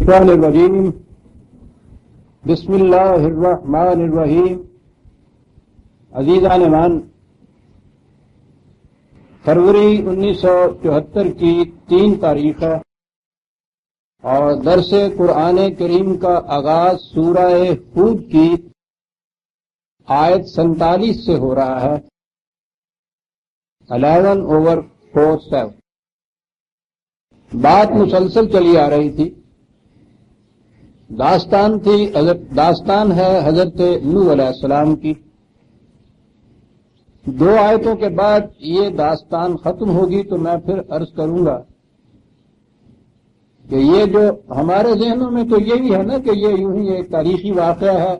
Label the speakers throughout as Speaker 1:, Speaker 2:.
Speaker 1: الشیطان الرجیم بسم اللہ الرحمن الرحیم۔ عزیزان ایمان، فروری 1974 کی 3 تاریخ ہے اور درس قرآن کریم کا آغاز سورہ ہود کی آیت 47 سے ہو رہا ہے۔ 11/4/7 بات مسلسل چلی آ رہی تھی۔ داستان ہے حضرت نوح علیہ السلام کی۔ 2 آیتوں کے بعد یہ داستان ختم ہوگی تو میں پھر عرض کروں گا کہ یہ جو ہمارے ذہنوں میں تو یہی ہے نا کہ یہ یوں ہی ایک تاریخی واقعہ ہے،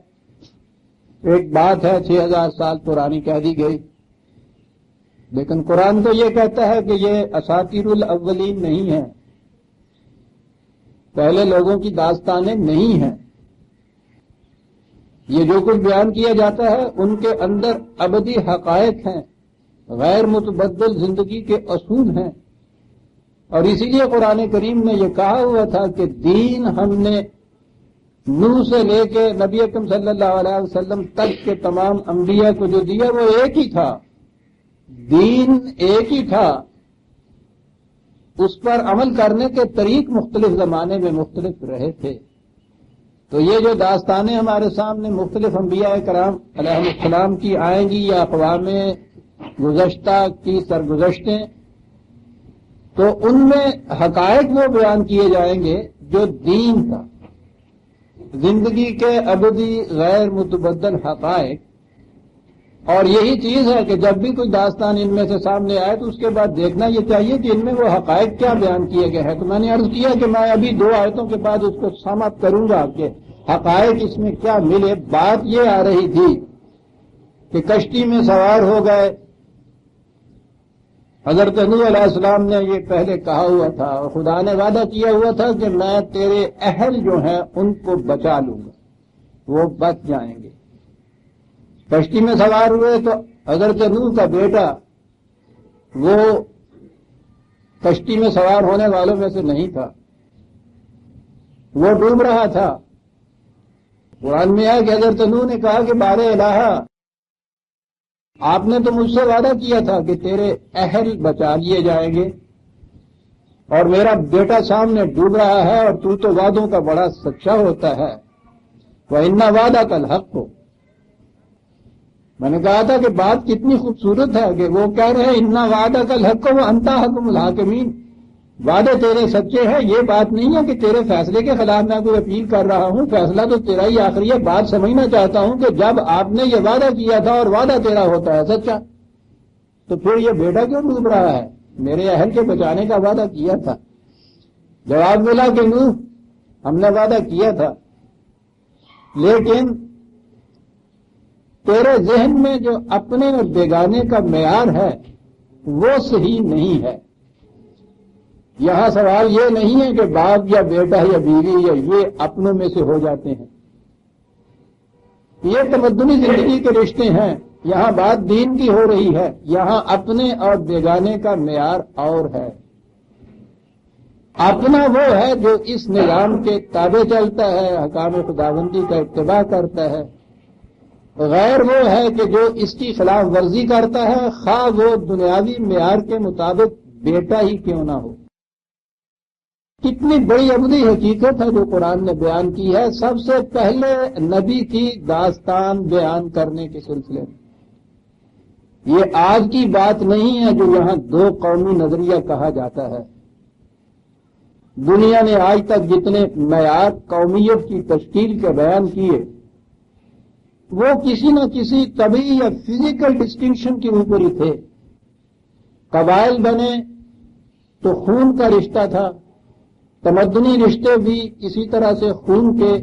Speaker 1: ایک بات ہے 6000 سال پرانی کہہ دی گئی، لیکن قرآن تو یہ کہتا ہے کہ یہ اساطیر الاولین نہیں ہے، پہلے لوگوں کی داستانیں نہیں ہیں۔ یہ جو کچھ بیان کیا جاتا ہے ان کے اندر ابدی حقائق ہیں، غیر متبدل زندگی کے اصول ہیں، اور اسی لیے قرآن کریم نے یہ کہا ہوا تھا کہ دین ہم نے نوح سے لے کے نبی اکرم صلی اللہ علیہ وسلم تک کے تمام انبیاء کو جو دیا وہ ایک ہی تھا، دین ایک ہی تھا، اس پر عمل کرنے کے طریق مختلف زمانے میں مختلف رہے تھے۔ تو یہ جو داستانیں ہمارے سامنے مختلف انبیاء کرام علیہ السلام کی آئیں گی یا اقوام گزشتہ کی سرگزشتیں، تو ان میں حقائق وہ بیان کیے جائیں گے جو دین کا، زندگی کے ابدی غیر متبدل حقائق۔ اور یہی چیز ہے کہ جب بھی کوئی داستان ان میں سے سامنے آئے تو اس کے بعد دیکھنا یہ چاہیے کہ ان میں وہ حقائق کیا بیان کیے گئے ہیں۔ تو میں نے عرض کیا کہ میں ابھی 2 آیتوں کے بعد اس کو سم اپ کروں گا کہ حقائق اس میں کیا ملے۔ بات یہ آ رہی تھی کہ کشتی میں سوار ہو گئے، حضرت نوح علیہ السلام نے یہ پہلے کہا ہوا تھا اور خدا نے وعدہ کیا ہوا تھا کہ میں تیرے اہل جو ہیں ان کو بچا لوں گا، وہ بچ جائیں گے۔ کشتی میں سوار ہوئے تو حضرت نوح کا بیٹا وہ کشتی میں سوار ہونے والوں میں سے نہیں تھا، وہ ڈوب رہا تھا۔ قرآن میں آیا کہ حضرت نوح نے کہا کہ بار الہ، آپ نے تو مجھ سے وعدہ کیا تھا کہ تیرے اہل بچا لیے جائیں گے اور میرا بیٹا سامنے ڈوب رہا ہے اور تو وعدوں کا بڑا سچا ہوتا ہے، وَإِنَّ وَعْدَكَ الْحَقُّ۔ میں نے کہا تھا کہ بات کتنی خوبصورت ہے کہ وہ کہہ رہے ہیں اِنَّ وَعْدَكَ الْحَقُّ وَأَنْتَ حَكِمُ الْحَاكِمِينَ، وعدے تیرے سچے ہیں۔ یہ بات نہیں ہے کہ تیرے فیصلے کے خلاف میں کوئی اپیل کر رہا ہوں، فیصلہ تو تیرا ہی آخری ہے۔ بات سمجھنا چاہتا ہوں کہ جب آپ نے یہ وعدہ کیا تھا اور وعدہ تیرا ہوتا ہے سچا، تو پھر یہ بیٹا کیوں ڈوب رہا ہے؟ میرے اہل کے بچانے کا وعدہ کیا تھا۔ جواب ملا کہ نوح، ہم نے وعدہ کیا تھا، لیکن تیرے ذہن میں جو اپنے اور بیگانے کا معیار ہے وہ صحیح نہیں ہے۔ یہاں سوال یہ نہیں ہے کہ باپ یا بیٹا یا بیوی یا یہ اپنوں میں سے ہو جاتے ہیں، یہ تمدنی زندگی کے رشتے ہیں۔ یہاں بات دین کی ہو رہی ہے، یہاں اپنے اور بیگانے کا معیار اور ہے۔ اپنا وہ ہے جو اس نظام کے تابع چلتا ہے، احکام خداوندی کا اتباع کرتا ہے، غیر وہ ہے کہ جو اس کی خلاف ورزی کرتا ہے، خواہ وہ دنیاوی معیار کے مطابق بیٹا ہی کیوں نہ ہو۔ کتنی بڑی ابدی حقیقت ہے جو قرآن نے بیان کی ہے سب سے پہلے نبی کی داستان بیان کرنے کے سلسلے میں۔ یہ آج کی بات نہیں ہے جو یہاں 2 قومی نظریہ کہا جاتا ہے۔ دنیا نے آج تک جتنے معیار قومیت کی تشکیل کے بیان کیے وہ کسی نہ کسی طبعی یا فزیکل ڈسٹنکشن کے اوپر ہی تھے۔ قبائل بنے تو خون کا رشتہ تھا، تمدنی رشتے بھی اسی طرح سے خون کے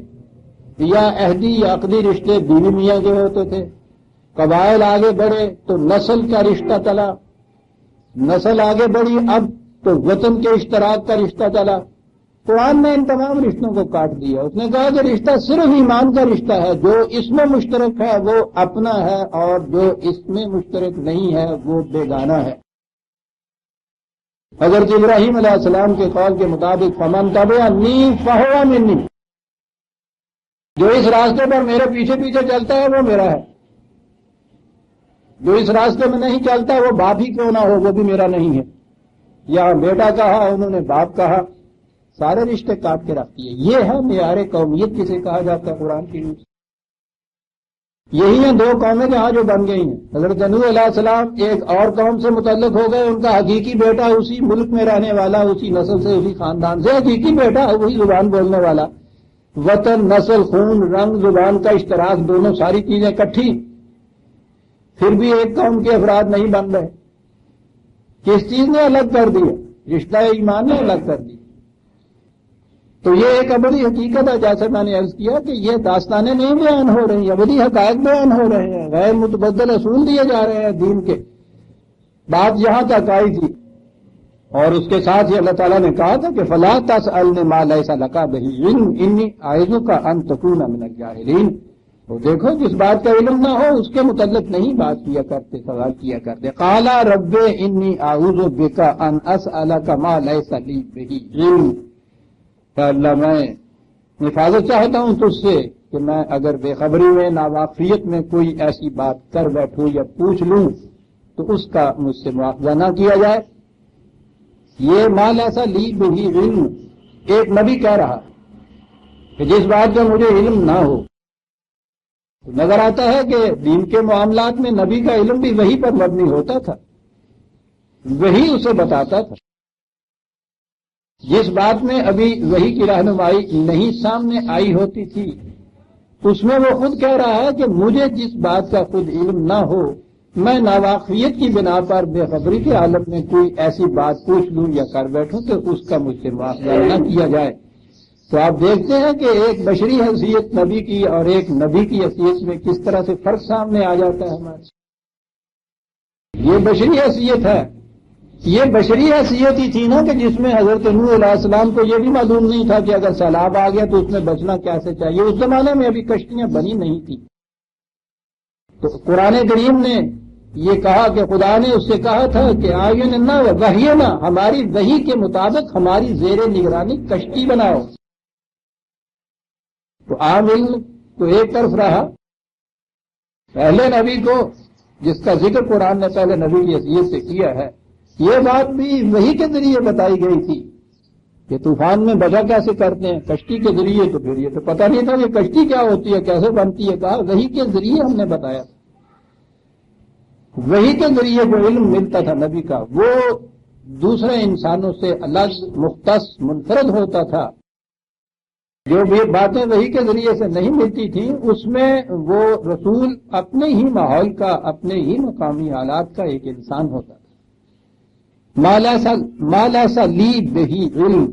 Speaker 1: یا عہدی یا عقدی رشتے بیوی میاں کے ہوتے تھے۔ قبائل آگے بڑھے تو نسل کا رشتہ چلا، نسل آگے بڑھی اب تو وطن کے اشتراک کا رشتہ چلا۔ قرآن نے ان تمام رشتوں کو کاٹ دیا، اس نے کہا کہ رشتہ صرف ایمان کا رشتہ ہے، جو اس میں مشترک ہے وہ اپنا ہے اور جو اس میں مشترک نہیں ہے وہ بیگانہ ہے۔ حضرت ابراہیم علیہ السلام کے قول کے مطابق فمن تبعنی فہو منی، جو اس راستے پر میرے پیچھے پیچھے چلتا ہے وہ میرا ہے، جو اس راستے میں نہیں چلتا وہ باپ ہی کیوں نہ ہو وہ بھی میرا نہیں ہے۔ یہاں بیٹا کہا، انہوں نے باپ کہا، سارے رشتے کاٹ کے رکھ دیے۔ یہ ہے معیار قومیت جسے کہا جاتا ہے قرآن کی روح سے۔ یہی ہیں دو قومیں جہاں جو بن گئی ہیں۔ حضرت نوح علیہ السلام ایک اور قوم سے متعلق ہو گئے، ان کا حقیقی بیٹا اسی ملک میں رہنے والا، اسی نسل سے، اسی خاندان سے حقیقی بیٹا، وہی زبان بولنے والا، وطن، نسل، خون، رنگ، زبان کا اشتراک، دونوں ساری چیزیں اکٹھی، پھر بھی ایک قوم کے افراد نہیں بن رہے۔ کس چیز نے الگ کر دیا؟ رشتہ ایمان نے الگ کر دی۔ تو یہ ایک ابدی حقیقت ہے، جیسے میں نے عرض کیا کہ یہ داستانیں نہیں بیان ہو رہی، ابدی حقائق بیان ہو رہے ہیں، غیر متبدل اصول دیے جا رہے ہیں دین کے۔ بات یہاں تک آئی تھی اور اس کے ساتھ ہی اللہ تعالیٰ نے کہا تھا کہ فَلَا تَسْأَلْنِ مَا لَيْسَ لَكَ بِهِ عِلْمٌ إِنِّي أَعِظُكَ أَن تَكُونَ مِنَ الْجَاهِلِينَ۔ تو دیکھو جس بات کا علم نہ ہو اس کے متعلق نہیں بات کیا کرتے، سوال کیا کرتے۔ قَالَ رَبِّ إِنِّي أَعُوذُ بِكَ أَنْ أَسْأَلَكَ مَا لَيْسَ لِي بِهِ عِلْمٌ۔ اللہ میں حفاظت چاہتا ہوں تجھ سے کہ میں اگر بے خبری میں، ناواقفیت میں کوئی ایسی بات کر بیٹھوں یا پوچھ لوں تو اس کا مجھ سے مواخذہ نہ کیا جائے۔ یہ ما لیسا لی بہی علم، ایک نبی کہہ رہا کہ جس بات کا مجھے علم نہ ہو۔ تو نظر آتا ہے کہ دین کے معاملات میں نبی کا علم بھی وحی پر مبنی ہوتا تھا، وہی اسے بتاتا تھا۔ جس بات میں ابھی وحی کی رہنمائی نہیں سامنے آئی ہوتی تھی اس میں وہ خود کہہ رہا ہے کہ مجھے جس بات کا خود علم نہ ہو، میں ناواقفیت کی بنا پر بے خبری کے عالم میں کوئی ایسی بات پوچھ لوں یا کر بیٹھوں تو اس کا مجھ سے مواخذہ نہ کیا جائے۔ تو آپ دیکھتے ہیں کہ ایک بشری حیثیت نبی کی اور ایک نبی کی حیثیت میں کس طرح سے فرق سامنے آ جاتا ہے ہمارے۔ یہ بشری حیثیت ہے، یہ بشری حیثیت ہی تھی نا کہ جس میں حضرت نوح علیہ السلام کو یہ بھی معلوم نہیں تھا کہ اگر سیلاب آ گیا تو اس میں بچنا کیسے چاہیے۔ اس زمانے میں ابھی کشتیاں بنی نہیں تھی۔ تو قرآن کریم نے یہ کہا کہ خدا نے اس سے کہا تھا کہ آئیننا وحینا، ہماری وحی کے مطابق ہماری زیر نگرانی کشتی بناؤ۔ تو عام علم تو ایک طرف رہا، پہلے نبی کو جس کا ذکر قرآن نے پہلے نبی کی حیثیت سے کیا ہے، یہ بات بھی وحی کے ذریعے بتائی گئی تھی کہ طوفان میں بچا کیسے کرتے ہیں، کشتی کے ذریعے۔ تو پھر یہ تو پتہ نہیں تھا کہ کشتی کیا ہوتی ہے، کیسے بنتی ہے، کہا وحی کے ذریعے ہم نے بتایا۔ وحی کے ذریعے جو علم ملتا تھا نبی کا وہ دوسرے انسانوں سے الگ، مختص، منفرد ہوتا تھا۔ جو بھی باتیں وحی کے ذریعے سے نہیں ملتی تھیں اس میں وہ رسول اپنے ہی ماحول کا، اپنے ہی مقامی حالات کا ایک انسان ہوتا تھا۔ ما لیسا لی بہی علم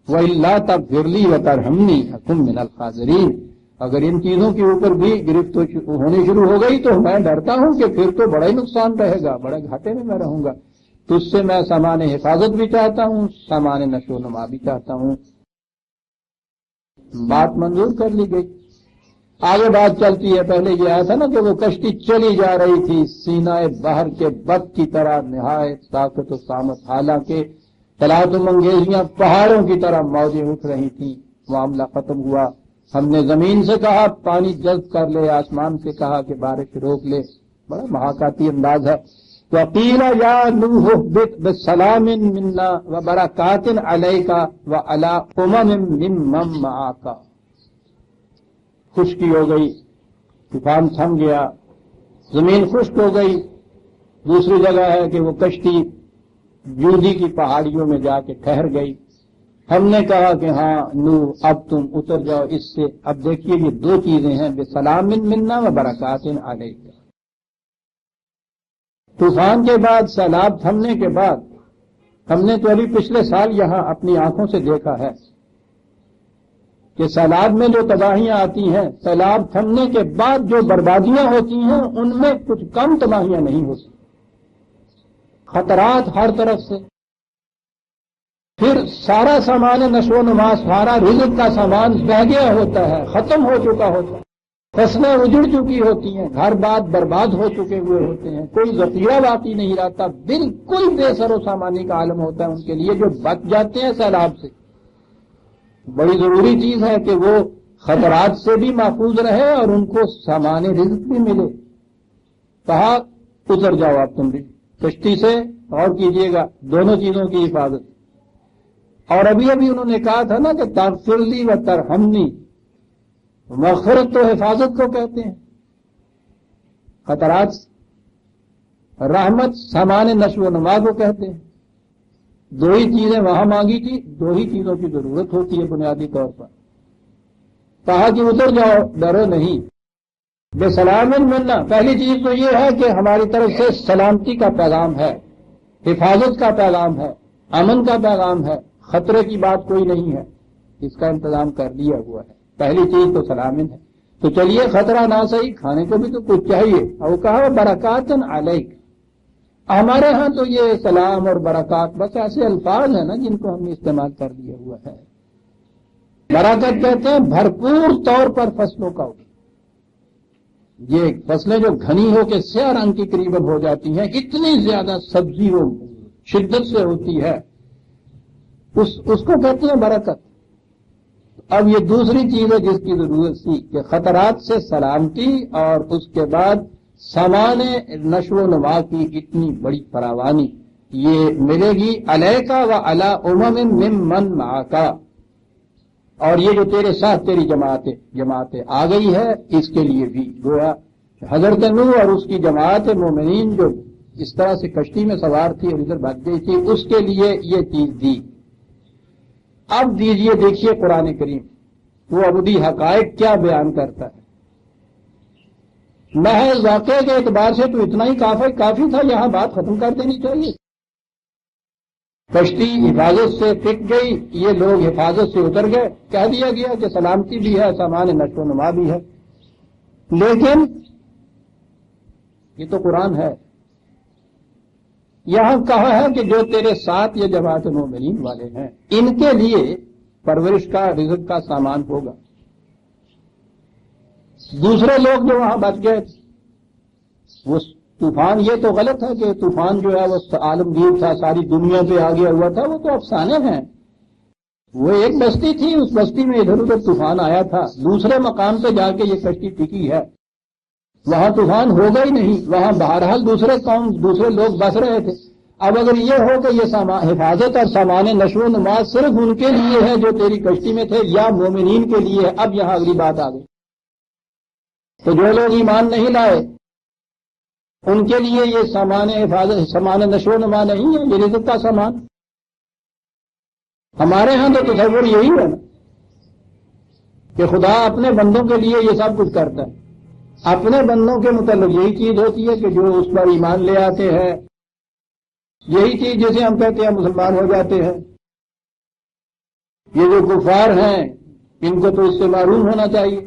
Speaker 1: وَإِلَّا تَغْفِرْ لِي وَتَرْحَمْنِي أَكُن مِّنَ الْخَاسِرِينَ۔ اگر ان چیزوں کے اوپر بھی گرفت ہونی شروع ہو گئی تو میں ڈرتا ہوں کہ پھر تو بڑا ہی نقصان رہے گا، بڑے گھاٹے میں رہوں گا۔ تو اس سے میں سامان حفاظت بھی چاہتا ہوں، سامان نشو و نما بھی چاہتا ہوں۔ بات منظور کر لی گئی۔ آگے بات چلتی ہے، پہلے یہ آیا تھا نا کہ وہ کشتی چلی جا رہی تھی سینہ بحر کے بط کی طرح نہایت طاقت و قامت، حالانکہ تلاطم انگیزیاں پہاڑوں کی طرح موجیں اٹھ رہی تھیں۔ معاملہ ختم ہوا، ہم نے زمین سے کہا پانی جذب کر لے، آسمان سے کہا کہ بارش روک لے۔ بڑا محاکاتی انداز ہے۔ وَقِيلَ يَا نُوحُ اهْبِطْ بِسَلَامٍ مِنَّا وَبَرَكَاتٍ عَلَيْكَ وَعَلَىٰ أُمَمٍ مِّمَّن مَّعَكَ۔ خشکی ہو گئی، طوفان تھم گیا، زمین خشک ہو گئی۔ دوسری جگہ ہے کہ وہ کشتی جودی کی پہاڑیوں میں جا کے ٹھہر گئی۔ ہم نے کہا کہ ہاں نوح اب تم اتر جاؤ اس سے۔ اب دیکھیے یہ دو چیزیں ہیں، بسلام منا و برکات علیک۔ طوفان کے بعد، سیلاب تھمنے کے بعد، ہم نے تو ابھی پچھلے سال یہاں اپنی آنکھوں سے دیکھا ہے کہ سیلاب میں جو تباہیاں آتی ہیں، سیلاب تھمنے کے بعد جو بربادیاں ہوتی ہیں ان میں کچھ کم تباہیاں نہیں ہوتی، خطرات ہر طرف سے۔ پھر سارا سامان نشو و نما، سارا رزق کا سامان بہہ گیا ہوتا ہے، ختم ہو چکا ہوتا ہے۔ فصلیں اجڑ چکی ہوتی ہیں، گھر بار برباد ہو چکے ہوئے ہوتے ہیں، کوئی ذخیرہ باقی نہیں رہتا، بالکل بے سر و سامانی کا عالم ہوتا ہے ان کے لیے جو بچ جاتے ہیں سیلاب سے۔ بڑی ضروری چیز ہے کہ وہ خطرات سے بھی محفوظ رہے اور ان کو سامان رزق بھی ملے۔ کہا اتر جاؤ آپ تم بھی کشتی سے، اور کیجئے گا دونوں چیزوں کی حفاظت۔ اور ابھی انہوں نے کہا تھا نا کہ تغفر لی و ترحمنی، مغفرت تو حفاظت کو کہتے ہیں، خطرات، رحمت سامان نشو و نما کو کہتے ہیں۔ دو ہی چیزیں وہاں مانگی تھی، دو ہی چیزوں کی ضرورت ہوتی ہے بنیادی طور پر۔ کہا کہ اتر جاؤ، ڈرو نہیں، بے سلام ملنا۔ پہلی چیز تو یہ ہے کہ ہماری طرف سے سلامتی کا پیغام ہے، حفاظت کا پیغام ہے، امن کا پیغام ہے، خطرے کی بات کوئی نہیں ہے، اس کا انتظام کر لیا ہوا ہے۔ پہلی چیز تو سلامن ہے۔ تو چلیے خطرہ نہ صحیح، کھانے کو بھی تو کچھ چاہیے، اور کہا برکاتن علیک۔ ہمارے ہاں تو یہ سلام اور برکات بس ایسے الفاظ ہیں نا جن کو ہم نے استعمال کر لیا ہوا ہے۔ برکت کہتے ہیں بھرپور طور پر فصلوں کا، یہ فصلیں جو گھنی ہو کے سیاہ رنگ کی قریب ہو جاتی ہیں، اتنی زیادہ سبزی وہ شدت سے ہوتی ہے، اس کو کہتے ہیں برکت۔ اب یہ دوسری چیز ہے جس کی ضرورت تھی کہ خطرات سے سلامتی اور اس کے بعد سامان نشو و نما کی اتنی بڑی فراوانی یہ ملے گی علیکا و علی امم ممن معاکا، اور یہ جو تیرے ساتھ تیری جماعتیں آ گئی ہے اس کے لیے بھی گویا حضرت نوح اور اس کی جماعت مومنین جو اس طرح سے کشتی میں سوار تھی اور ادھر بھاگ گئی تھی اس کے لیے یہ چیز دی۔ اب دیجئے دیکھیے قرآن کریم وہ ابدی حقائق کیا بیان کرتا ہے۔ محض واقعے کے اعتبار سے تو اتنا ہی کافی تھا، یہاں بات ختم کر دینی چاہیے۔ کشتی حفاظت سے ٹک گئی، یہ لوگ حفاظت سے اتر گئے، کہہ دیا گیا کہ سلامتی بھی ہے، سامان نشو و نما بھی ہے۔ لیکن یہ تو قرآن ہے، یہاں کہا ہے کہ جو تیرے ساتھ یہ جماعت مومنین والے ہیں ان کے لیے پرورش کا رزق کا سامان ہوگا۔ دوسرے لوگ جو وہاں بچ گئے وہ طوفان، یہ تو غلط ہے کہ طوفان جو ہے وہ عالمگیر تھا، ساری دنیا پہ آ گیا ہوا تھا، وہ تو افسانے ہیں۔ وہ ایک بستی تھی، اس بستی میں ادھر ادھر طوفان آیا تھا، دوسرے مقام پہ جا کے یہ کشتی ٹکی ہے، وہاں طوفان ہوگا ہی نہیں، وہاں بہرحال دوسرے لوگ بس رہے تھے۔ اب اگر یہ ہو کہ یہ حفاظت اور سامان نشو و نما صرف ان کے لیے ہے جو تیری کشتی میں تھے یا مومنین کے لیے ہے، اب یہاں اگلی بات آ گئی۔ تو جو لوگ ایمان نہیں لائے ان کے لیے یہ سامان حفاظت سامان نشو و نما نہیں ہے، یہ رزق کا سامان۔ ہمارے ہاں تو تصور یہی ہے نا کہ خدا اپنے بندوں کے لیے یہ سب کچھ کرتا ہے، اپنے بندوں کے متعلق یہی چیز ہوتی ہے کہ جو اس پر ایمان لے آتے ہیں، یہی چیز جسے ہم کہتے ہیں مسلمان ہو جاتے ہیں۔ یہ جو کفار ہیں ان کو تو اس سے معلوم ہونا چاہیے،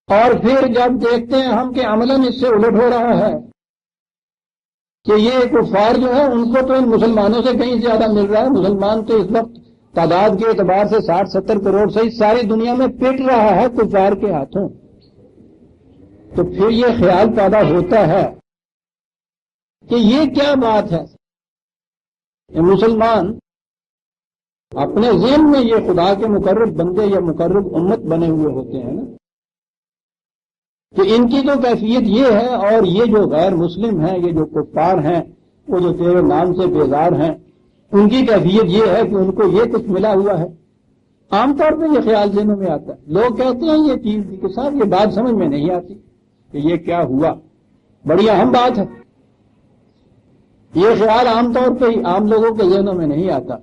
Speaker 1: اور پھر جب دیکھتے ہیں ہم کہ عملاً اس سے الٹ ہو رہا ہے کہ یہ کفار جو ہے ان کو تو ان مسلمانوں سے کہیں زیادہ مل رہا ہے، مسلمان تو اس وقت تعداد کے اعتبار سے 60-70 کروڑ سے ہی ساری دنیا میں پٹ رہا ہے کفار کے ہاتھوں۔ تو پھر یہ خیال پیدا ہوتا ہے کہ یہ کیا بات ہے، یہ مسلمان اپنے ذہن میں یہ خدا کے مقرب بندے یا مقرب امت بنے ہوئے ہوتے ہیں نا، کہ ان کی تو کیفیت یہ ہے، اور یہ جو غیر مسلم ہیں، یہ جو کفار ہیں، وہ جو تیرے نام سے بیزار ہیں، ان کی کیفیت یہ ہے کہ ان کو یہ کچھ ملا ہوا ہے۔ عام طور پہ یہ خیال ذہنوں میں آتا ہے، لوگ کہتے ہیں یہ چیز کے ساتھ یہ بات سمجھ میں نہیں آتی کہ یہ کیا ہوا، بڑی اہم بات ہے۔ یہ خیال عام طور پہ ہی عام لوگوں کے ذہنوں میں نہیں آتا۔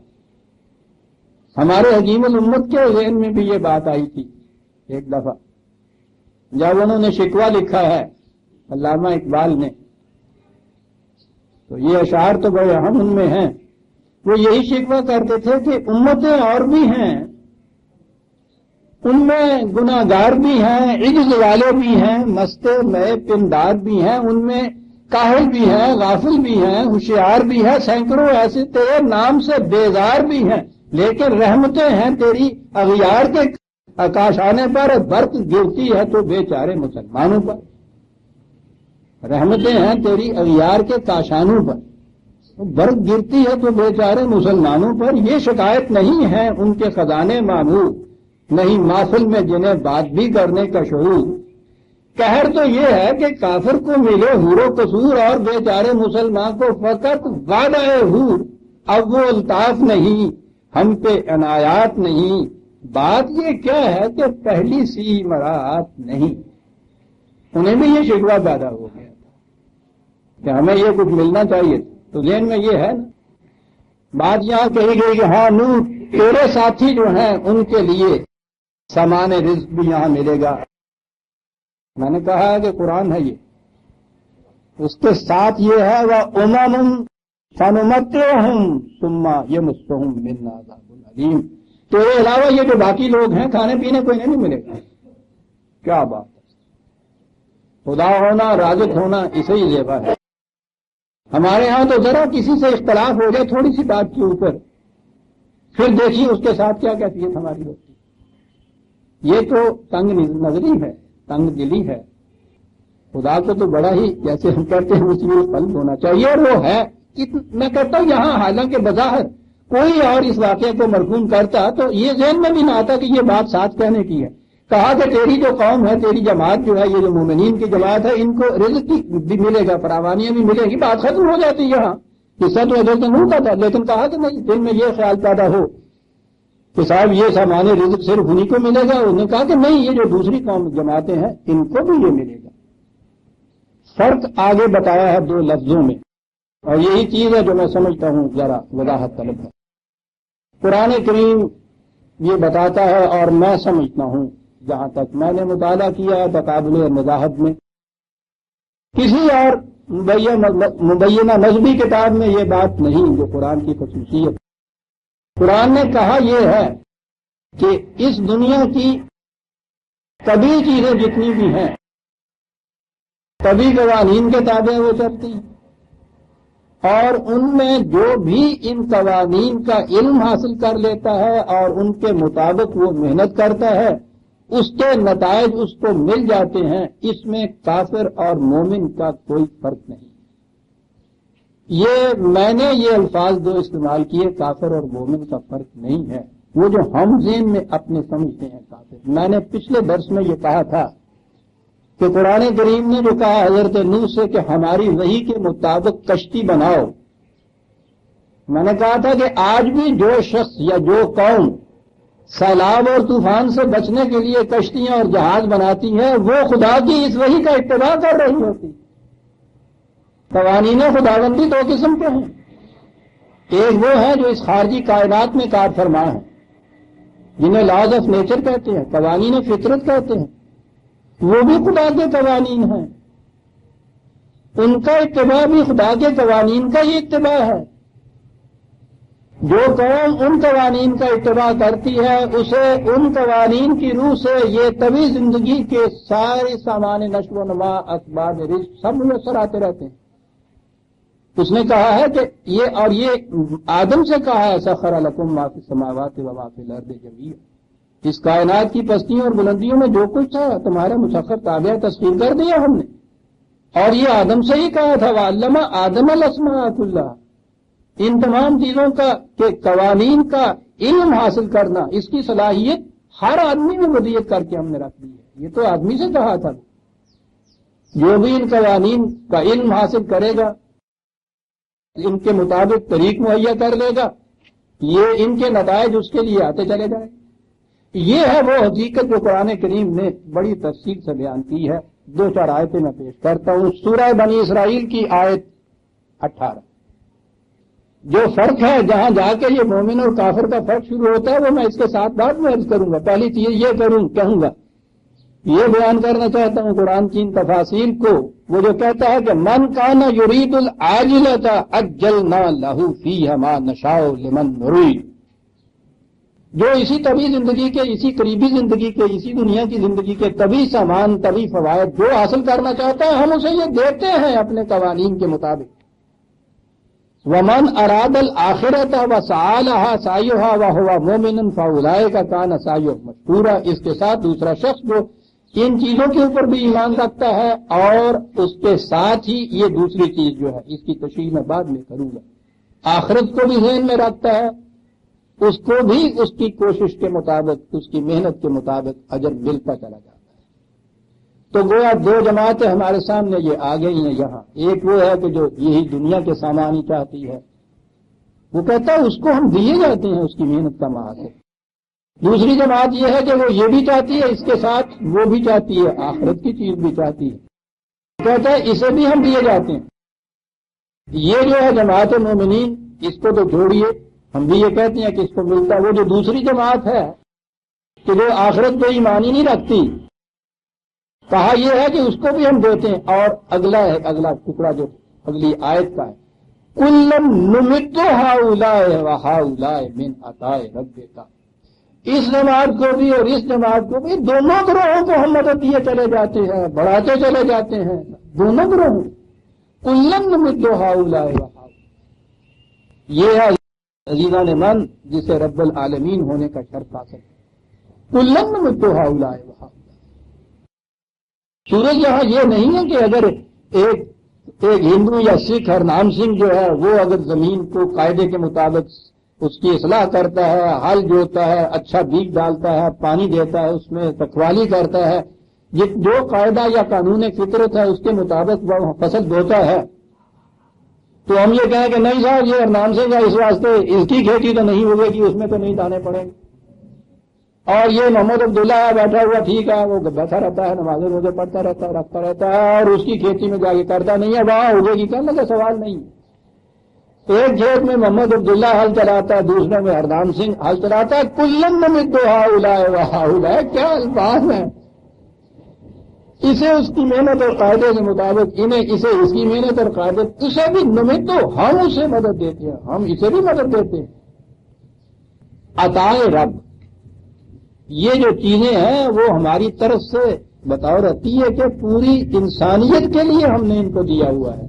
Speaker 1: ہمارے حکیم الامت کے ذہن میں بھی یہ بات آئی تھی ایک دفعہ، جب انہوں نے شکوہ لکھا ہے علامہ اقبال نے، تو یہ اشعار تو بڑے اہم ان میں ہیں۔ وہ یہی شکوہ کرتے تھے کہ امتیں اور بھی ہیں، ان میں گناہگار بھی ہیں، عجز والے بھی ہیں، مستے میں پندار بھی ہیں، ان میں کاہل بھی ہیں، غافل بھی ہیں، ہوشیار بھی ہیں، سینکڑوں ایسے تیرے نام سے بیزار بھی ہیں، لیکن رحمتیں ہیں تیری اغیار کے کاشانے پر برق گرتی ہے تو بیچارے مسلمانوں پر، رحمتیں ہیں تیری اغیار کے کاشانوں پر، برق گرتی ہے تو بیچارے مسلمانوں پر۔ یہ شکایت نہیں ہے ان کے خزانے معمور، نہیں محفل میں جنہیں بات بھی کرنے کا شعور۔ قہر تو یہ ہے کہ کافر کو ملے حور و قصور اور بیچارے مسلمان کو فقط وعدہ حور۔ اب وہ الطاف نہیں، ہم پہ عنایات نہیں، بات یہ کیا ہے کہ پہلی سی مراعات نہیں۔ انہیں بھی یہ شکوہ پیدا ہو گیا کہ ہمیں یہ کچھ ملنا چاہیے، تو ذہن میں یہ ہے نا بات یہاں کہی گئی کہ ہاں نور تیرے ساتھی جو ہیں ان کے لیے سامان رزق بھی یہاں ملے گا۔ میں نے کہا ہے کہ قرآن ہے یہ، اس کے ساتھ یہ ہے وَأُمَمٌ فَنُمَتِّعُهُمْ ثُمَّ يَمَسُّهُمْ مِنَّا عَذَابٌ أَلِيمٌ۔ تو یہ علاوہ یہ جو باقی لوگ ہیں کھانے پینے کو انہیں نہیں ملے گا۔ کیا بات ہے، خدا ہونا رازق ہونا اسے ہی زیبا ہے۔ ہمارے ہاں تو ذرا کسی سے اختلاف ہو جائے تھوڑی سی بات کے اوپر، پھر دیکھیے اس کے ساتھ کیا کیفیت ہماری ہوتی ہے۔ یہ تو تنگ نظری ہے، تنگ دلی ہے۔ خدا کو تو بڑا ہی جیسے ہم کہتے ہیں اس میں قلب ہونا چاہیے، اور وہ ہے۔ میں کہتا ہوں یہاں حالانکہ بظاہر کوئی اور اس واقعے کو مرحوم کرتا تو یہ ذہن میں بھی نہ آتا کہ یہ بات ساتھ کہنے کی ہے۔ کہا کہ تیری جو قوم ہے، تیری جماعت جو ہے، یہ جو مومنین کی جماعت ہے، ان کو رزق بھی ملے گا، فراوانیاں بھی ملے گی، بات ختم ہو جاتی یہاں۔ قصہ تو حضرت نوح کا تھا، لیکن کہا کہ نہیں، دل میں یہ خیال پیدا ہو کہ صاحب یہ سامان رزق صرف انہیں کو ملے گا۔ انہوں نے کہا کہ نہیں، یہ جو دوسری قوم جماعتیں ہیں ان کو بھی یہ ملے گا۔ فرق آگے بتایا ہے دو لفظوں میں، اور یہی چیز ہے جو میں سمجھتا ہوں ذرا وضاحت طلب ہے۔ قرآن کریم یہ بتاتا ہے، اور میں سمجھتا ہوں جہاں تک میں نے مطالعہ کیا ہے تقابل مذاہب میں، کسی اور مبینہ مذہبی کتاب میں یہ بات نہیں جو قرآن کی خصوصیت۔ قرآن نے کہا یہ ہے کہ اس دنیا کی طبی چیزیں جتنی بھی ہیں، طبی قوانین کے تابع وہ چلتی ہیں، اور ان میں جو بھی ان قوانین کا علم حاصل کر لیتا ہے اور ان کے مطابق وہ محنت کرتا ہے، اس کے نتائج اس کو مل جاتے ہیں۔ اس میں کافر اور مومن کا کوئی فرق نہیں۔ میں نے یہ الفاظ دو استعمال کیے، کافر اور مومن کا فرق نہیں ہے، وہ جو ہم ذہن میں اپنے سمجھتے ہیں کافر۔ میں نے پچھلے درس میں یہ کہا تھا کہ قرآن کریم نے جو کہا حضرت نوح سے کہ ہماری وحی کے مطابق کشتی بناؤ، میں نے کہا تھا کہ آج بھی جو شخص یا جو قوم سیلاب اور طوفان سے بچنے کے لیے کشتیاں اور جہاز بناتی ہے، وہ خدا کی اس وحی کا اتباع کر رہی ہوتی۔ قوانین خداوندی دو قسم کے ہیں، ایک وہ ہیں جو اس خارجی کائنات میں کار فرما ہیں، جنہیں لاز آف نیچر کہتے ہیں، قوانین فطرت کہتے ہیں، وہ بھی خدا کے قوانین ہیں، ان کا اتباع بھی خدا کے قوانین کا ہی اتباع ہے۔ جو قوم ان قوانین کا اتباع کرتی ہے، اسے ان قوانین کی روح سے یہ طبی زندگی کے سارے سامان نشو و نما، اسباب رزق سب میسر آتے رہتے ہیں۔ اس نے کہا ہے کہ یہ آدم سے کہا ہے سخر لکم ما فی السماوات و ما فی الارض جميعا، اس کائنات کی پستیوں اور بلندیوں میں جو کچھ تھا تمہارا مسخر تابع تسخیر کر دیا ہم نے۔ اور یہ آدم سے ہی کہا تھا وَعَلَّمَ آدَمَ الْأَسْمَاءَ كُلَّهَا، ان تمام چیزوں کا کہ قوانین کا علم حاصل کرنا، اس کی صلاحیت ہر آدمی میں ودیت کر کے ہم نے رکھ دی ہے۔ یہ تو آدمی سے کہا تھا، جو بھی ان قوانین کا علم حاصل کرے گا، ان کے مطابق طریق مہیا کر لے گا، یہ ان کے نتائج اس کے لیے آتے چلے جائیں۔ یہ ہے وہ حقیقت جو قرآن کریم نے بڑی تفصیل سے بیان کی ہے۔ دو چار آیتیں میں پیش کرتا ہوں۔ سورہ بنی اسرائیل کی آیت 18، جو فرق ہے جہاں جا کے یہ مومن اور کافر کا فرق شروع ہوتا ہے وہ میں اس کے ساتھ بعد میں عرض کروں گا۔ پہلی چیز یہ کہوں گا، یہ بیان کرنا چاہتا ہوں قرآن کی ان تفاصیل کو، وہ جو کہتا ہے کہ من کان یرید العاجلۃ عجلنا لہ فیہا ما نشاء لمن نرید، جو اسی طبی زندگی کے، اسی قریبی زندگی کے، اسی دنیا کی زندگی کے طبی سامان، طبی فوائد جو حاصل کرنا چاہتا ہے ہم اسے یہ دیتے ہیں اپنے قوانین کے مطابق۔ ومن اراد الآخرۃ وسعی لہا سعیھا وہو مؤمن فاولئک کان سعیہم مشکورا۔ اس کے ساتھ دوسرا شخص جو ان چیزوں کے اوپر بھی ایمان رکھتا ہے اور اس کے ساتھ ہی یہ دوسری چیز جو ہے اس کی تشریح میں بعد میں کروں گا، آخرت کو بھی ذہن میں رکھتا ہے، اس کو بھی اس کی کوشش کے مطابق، اس کی محنت کے مطابق اجر ملتا چلا جاتا ہے۔ تو گویا دو جماعتیں ہمارے سامنے یہ آ گئی ہیں یہاں۔ ایک وہ ہے کہ جو یہی دنیا کے سامان ہی چاہتی ہے، وہ کہتا ہے اس کو ہم دیے جاتے ہیں اس کی محنت کا محاصر۔ دوسری جماعت یہ ہے کہ وہ یہ بھی چاہتی ہے، اس کے ساتھ وہ بھی چاہتی ہے، آخرت کی چیز بھی چاہتی ہے، کہتا ہے اسے بھی ہم دیے جاتے ہیں۔ یہ جو ہے جماعت مومنین، اس کو تو چھوڑیے، ہم بھی یہ کہتے ہیں کہ اس کو ملتا ہے۔ وہ جو دوسری جماعت ہے کہ جو آخرت پہ ایمان ہی نہیں رکھتی، کہا یہ ہے کہ اس کو بھی ہم دیتے ہیں۔ اور اگلا ٹکڑا جو اگلی آیت کا ہے، کُلًّا نُمِدُّ ہؤلاء وہؤلاء مِنْ عطاء ربک، اس جماعت کو بھی اور اس جماعت کو بھی، دونوں گروہوں کو ہم مدد دیے چلے جاتے ہیں، بڑھاتے چلے جاتے ہیں، دونوں گروہوں۔ کُلًّا نُمِدُّ ہؤلاء وہؤلاء، یہ ہے عزیزان من جسے رب العالمین ہونے کا شرف حاصل ہے۔ کُلًّا نُمِدُّ ہؤلاء وہؤلاء، سورج یہاں یہ نہیں ہے کہ اگر ایک ہندو یا سکھ ہرنام سنگھ جو ہے وہ اگر زمین کو قاعدے کے مطابق اس کی اصلاح کرتا ہے، ہل جوتا ہے، اچھا بیج ڈالتا ہے، پانی دیتا ہے، اس میں رکھوالی کرتا ہے، جو قاعدہ یا قانون فطرت ہے اس کے مطابق وہ فصل بوتا ہے، تو ہم یہ کہیں کہ نہیں صاحب یہ ہرنام سنگھ ہے، اس واسطے اس کی کھیتی تو نہیں ہوگی گی، اس میں تو نہیں دانے پڑیں گے۔ اور یہ محمد عبداللہ ہے بیٹھا ہوا، ٹھیک ہے، وہ بیٹھا رہتا ہے، نماز روزے پڑھتا رہتا ہے، رکھتا رہتا ہے، اور اس کی کھیتی میں جا کے کرتا نہیں ہے، وہاں ہوگے گی، کہنے لگے سوال نہیں۔ ایک کھیت میں محمد عبداللہ ہل چلاتا ہے، دوسرے میں ہرنام سنگھ ہل چلاتا ہے، کُلًّا نُمِدُّ ہؤلاء وہؤلاء، کیا الفاظ ہیں! اسے اس کی محنت اور قاعدے کے مطابق، اسے اس کی محنت اور قاعدے، اسے بھی نمد، ہم اسے مدد دیتے ہیں، ہم اسے بھی مدد دیتے ہیں۔ عطاء رب، یہ جو چیزیں ہیں وہ ہماری طرف سے بطور عطیہ کہ پوری انسانیت کے لیے ہم نے ان کو دیا ہوا ہے۔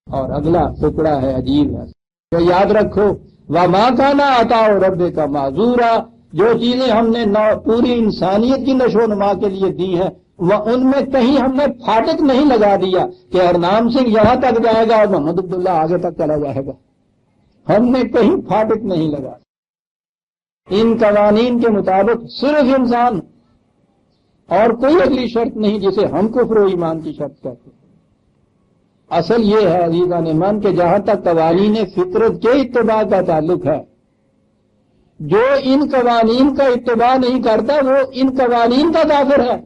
Speaker 1: اور اگلا ٹکڑا ہے عجیب ہے، تو یاد رکھو وَمَا كَانَ عَطَاءُ رَبِّكَ مَحْظُورًا، جو چیزیں ہم نے پوری انسانیت کی نشو و نما کے لیے دی ہیں، وہ ان میں کہیں ہم نے پھاٹک نہیں لگا دیا کہ ہرنام سنگھ یہاں تک جائے گا اور محمد عبداللہ آگے تک چلا جائے گا، ہم نے کہیں پھاٹک نہیں لگا۔ ان قوانین کے مطابق صرف انسان، اور کوئی اگلی شرط نہیں جسے ہم کفر و ایمان کی شرط کہتے ہیں۔ اصل یہ ہے عزیزان من کہ جہاں تک قوانین فطرت کے اتباع کا تعلق ہے، جو ان قوانین کا اتباع نہیں کرتا وہ ان قوانین کا کافر ہے،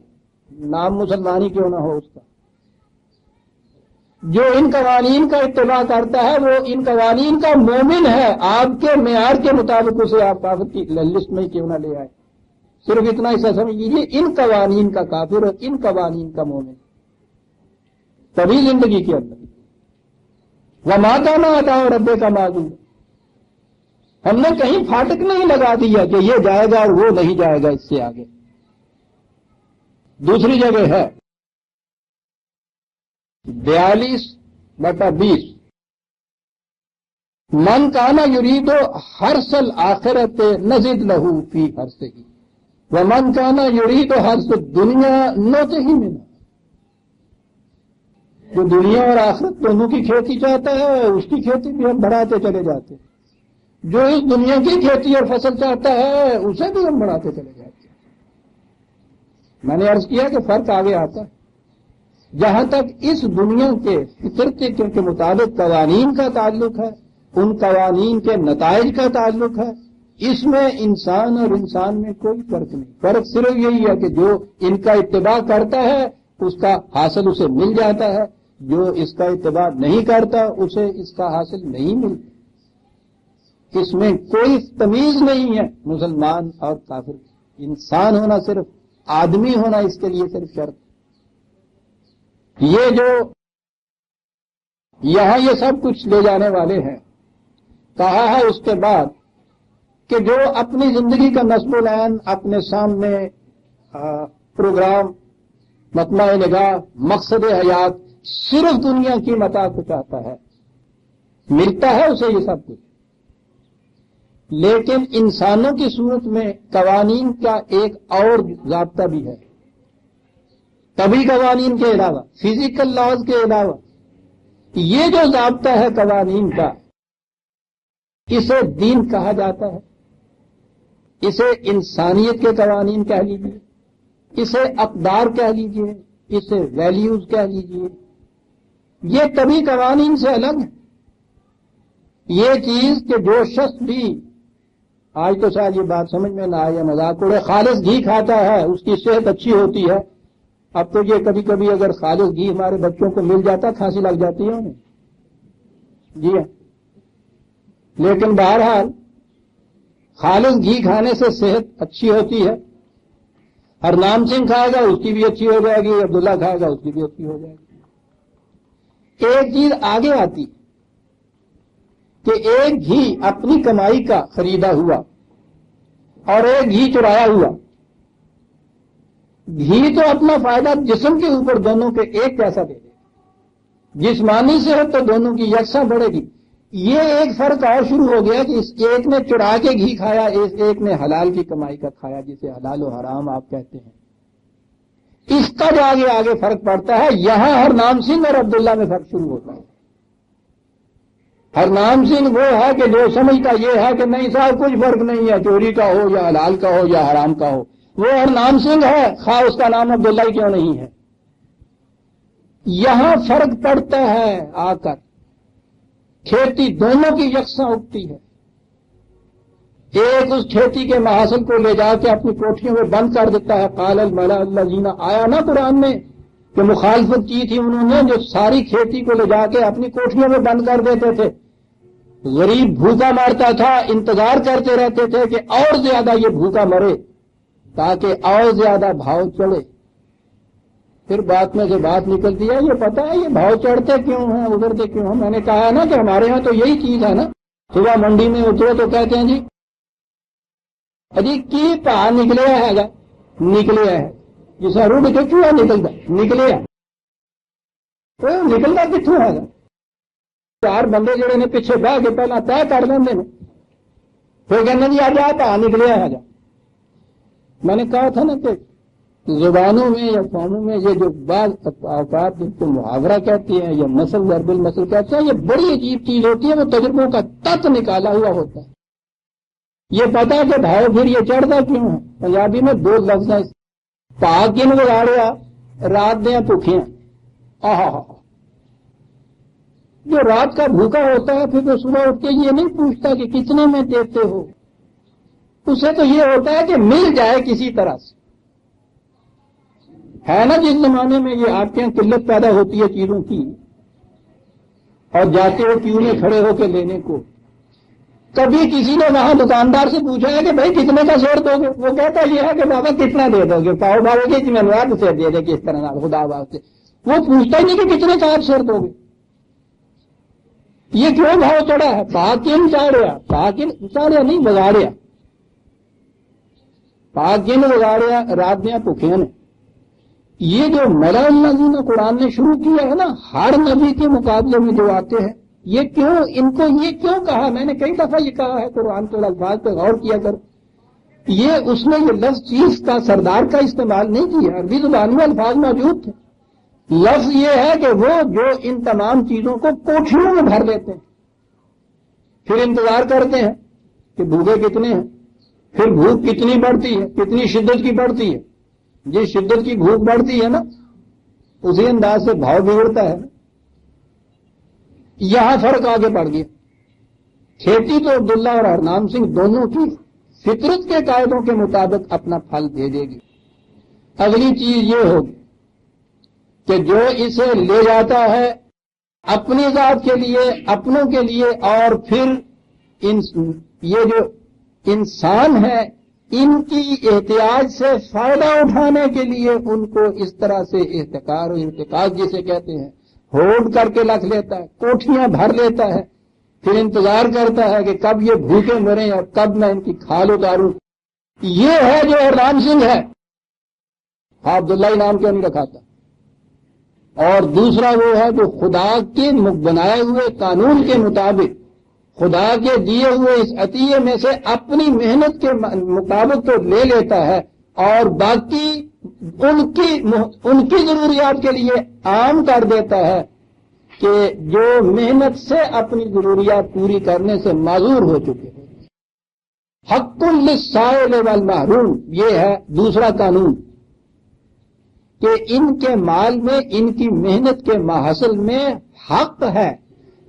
Speaker 1: نام مسلمانی کیوں نہ ہو اس کا۔ جو ان قوانین کا اتباع کرتا ہے وہ ان قوانین کا مومن ہے، آپ کے معیار کے مطابق اسے آپ کافر کی لسٹ میں کیوں نہ لے آئے، صرف اتنا ایسا سمجھ لیجیے، ان قوانین کا کافر اور ان قوانین کا مومن، تبھی زندگی کے اندر وَمَا كَانَ عَطَاءُ رَبِّكَ مَحْظُورًا، ہم نے کہیں پھاٹک نہیں لگا دیا کہ یہ جائے گا اور وہ نہیں جائے گا اس سے آگے۔ دوسری جگہ ہے 42/20، من کان یرید حرث الآخرۃ نزد لہ فی حرثہ ومن کان یرید حرث الدنیا نؤتہ منہا، جو دنیا اور آخرت دونوں کی کھیتی چاہتا ہے اس کی کھیتی بھی ہم بڑھاتے چلے جاتے ہیں، جو اس دنیا کی کھیتی اور فصل چاہتا ہے اسے بھی ہم بڑھاتے چلے جاتے ہیں۔ میں نے عرض کیا کہ فرق آگے آتا ہے، جہاں تک اس دنیا کے فطرت کے مطابق قوانین کا تعلق ہے، ان قوانین کے نتائج کا تعلق ہے، اس میں انسان اور انسان میں کوئی فرق نہیں، فرق صرف یہی ہے کہ جو ان کا اتباع کرتا ہے اس کا حاصل اسے مل جاتا ہے، جو اس کا اتباع نہیں کرتا اسے اس کا حاصل نہیں ملتا۔ اس میں کوئی تمیز نہیں ہے مسلمان اور کافر، انسان ہونا صرف، آدمی ہونا اس کے لیے صرف شرط۔ یہ جو یہاں یہ سب کچھ لے جانے والے ہیں، کہا ہے اس کے بعد کہ جو اپنی زندگی کا نصب العین اپنے سامنے پروگرام، مطمع نگاہ، مقصد حیات صرف دنیا کی متاع کو چاہتا ہے، ملتا ہے اسے یہ سب کچھ، لیکن انسانوں کی صورت میں قوانین کا ایک اور ضابطہ بھی ہے، طبی قوانین کے علاوہ، فزیکل لاز کے علاوہ یہ جو ضابطہ ہے قوانین کا، اسے دین کہا جاتا ہے، اسے انسانیت کے قوانین کہہ لیجیے، اسے اقدار کہہ لیجیے، اسے ویلیوز کہہ لیجیے، یہ طبی قوانین سے الگ ہے۔ یہ چیز کہ جو شخص بھی، آج تو شاید یہ بات سمجھ میں نہ آئے یا مذاق اڑے، خالص گھی کھاتا ہے اس کی صحت اچھی ہوتی ہے، اب تو یہ کبھی کبھی اگر خالص گھی ہمارے بچوں کو مل جاتا کھانسی لگ جاتی ہے انہیں، جی ہاں، لیکن بہرحال خالص گھی کھانے سے صحت اچھی ہوتی ہے۔ ہرنام سنگھ کھائے گا اس کی بھی اچھی ہو جائے گی، عبداللہ کھائے گا اس کی بھی اچھی ہو جائے گی۔ ایک چیز آگے آتی کہ ایک گھی اپنی کمائی کا خریدا ہوا اور ایک گھی چرایا ہوا، گھی تو اپنا فائدہ جسم کے اوپر دونوں کے ایک جیسا دے دے، جسمانی صحت تو دونوں کی یکساں بڑھے گی۔ یہ ایک فرق اور شروع ہو گیا کہ اس ایک نے چرا کے گھی کھایا، ایک نے حلال کی کمائی کا کھایا، جسے حلال و حرام آپ کہتے ہیں۔ اس کا جو آگے فرق پڑتا ہے، یہاں ہرنام سنگھ اور عبداللہ میں فرق شروع ہوتا ہے۔ ہرنام سنگھ وہ ہے کہ جو سمجھتا یہ ہے کہ نہیں صاحب کچھ فرق نہیں ہے، چوری کا ہو یا حلال کا ہو یا حرام کا ہو، وہ ہرنام سنگھ ہے، خواہ اس کا نام عبداللہ ہی کیوں نہیں ہے۔ یہاں فرق پڑتا ہے آ کر، کھیتی دونوں کی یکساں اگتی ہے، ایک اس کھیتی کے محاصل کو لے جا کے اپنی کوٹھیوں میں بند کر دیتا ہے۔ قال الملأ الذین، آیا نا قرآن میں کہ مخالفت کی تھی انہوں نے، جو ساری کھیتی کو لے جا کے اپنی کوٹھیوں میں بند کر دیتے تھے، غریب بھوکا مرتا تھا، انتظار کرتے رہتے تھے کہ اور زیادہ یہ بھوکا مرے تاکہ اور زیادہ بھاؤ چڑھے۔ پھر بات میں سے بات نکلتی ہے، یہ پتا ہے یہ بھاؤ چڑھتے کیوں ہیں، ادھرتے کیوں ہیں؟ میں نے کہا نا کہ ہمارے ہاں تو یہی چیز ہے نا، صبح منڈی میں اترو تو کہتے ہیں جی اجی کی پا نکلیا ہے گا، نکلیا ہے، جسے روڈ کے چوہا نکلتا نکلیا، تو نکلتا کتوں ہے گا؟ چار بندے جڑے نے پیچھے بہ کے پہلا طے کر لیں نے، پھر کہنا جی آج آپ آ نکلیا ہے گا۔ میں نے کہا تھا نا کہ زبانوں میں یا قوموں میں یہ جو بعض اوقات جن کو محاورہ کہتی ہیں یا مثل ضرب المثل کہتے ہیں، یہ بڑی عجیب چیز ہوتی ہے، وہ تجربوں کا تت نکالا ہوا ہوتا ہے۔ یہ پتا کہ بھاؤ پھر یہ چڑھتا کیوں ہے؟ پنجابی میں دو لفظ ہیں، پاک کن بگاڑیا رات دیا بھوکیاں۔ جو رات کا بھوکا ہوتا ہے پھر وہ صبح اٹھ کے یہ نہیں پوچھتا کہ کتنے میں دیتے ہو، اسے تو یہ ہوتا ہے کہ مل جائے کسی طرح سے، ہے نا۔ جس زمانے میں یہ آپ کے یہاں قلت پیدا ہوتی ہے چیزوں کی اور جاتے ہو کیوں میں کھڑے ہو کے لینے کو، کبھی کسی نے وہاں دکاندار سے پوچھا ہے کہ بھائی کتنے کا سیر دو گے؟ وہ کہتا یہ ہے کہ بابا کتنا دے دو گے، پاؤ بھاؤ گے کہ منوار سیر دے دے کس طرح خدا واسطے، وہ پوچھتا ہی نہیں کہ کتنے کا آپ سیر دو گے۔ یہ کیوں بھاؤ چڑھا ہے؟ پاکن چاڑیا، پاکن چاڑیا نہیں بگاڑیا، پاکن بگاڑیا رات دیا بھوکیاں نے۔ یہ جو ملا الذین قرآن نے شروع کیا ہے نا، ہر نبی کے مقابلے میں جو آتے ہیں، یہ کیوں ان کو یہ کیوں کہا؟ میں نے کئی دفعہ یہ کہا ہے، قرآن کے الفاظ پہ غور کیا کر، یہ اس نے یہ لفظ چیز کا سردار کا استعمال نہیں کیا، عربی زبان میں الفاظ موجود تھے۔ لفظ یہ ہے کہ وہ جو ان تمام چیزوں کو کوٹھیوں میں بھر لیتے ہیں، پھر انتظار کرتے ہیں کہ بھوکے کتنے ہیں، پھر بھوک کتنی بڑھتی ہے، کتنی شدت کی بڑھتی ہے۔ جس شدت کی بھوک بڑھتی ہے نا اسی انداز سے بھاؤ بگڑتا ہے۔ یہاں فرق آگے بڑھ گیا، کھیتی تو عبداللہ اور ہرنام سنگھ دونوں کی فطرت کے قاعدوں کے مطابق اپنا پھل دے دے گی۔ اگلی چیز یہ ہوگی کہ جو اسے لے جاتا ہے اپنی ذات کے لیے، اپنوں کے لیے، اور پھر یہ جو انسان ہے ان کی احتیاج سے فائدہ اٹھانے کے لیے ان کو اس طرح سے احتکار و ارتکاز جسے کہتے ہیں ہولڈ کر کے رکھ لیتا ہے، کوٹھیاں بھر لیتا ہے، پھر انتظار کرتا ہے کہ کب یہ بھوکے مریں اور کب میں ان کی کھال اتاروں۔ یہ ہے جو ہرنام سنگھ ہے۔ عبداللہ نام کیوں نہیں رکھا تھا؟ اور دوسرا وہ ہے جو خدا کے بنائے ہوئے قانون کے مطابق خدا کے دیے ہوئے اس عطیے میں سے اپنی محنت کے مطابق تو لے لیتا ہے اور باقی ان کی ضروریات کے لیے عام کر دیتا ہے کہ جو محنت سے اپنی ضروریات پوری کرنے سے معذور ہو چکے ہیں۔ حق للسائل والمحروم، یہ ہے دوسرا قانون کہ ان کے مال میں ان کی محنت کے محصول میں حق ہے،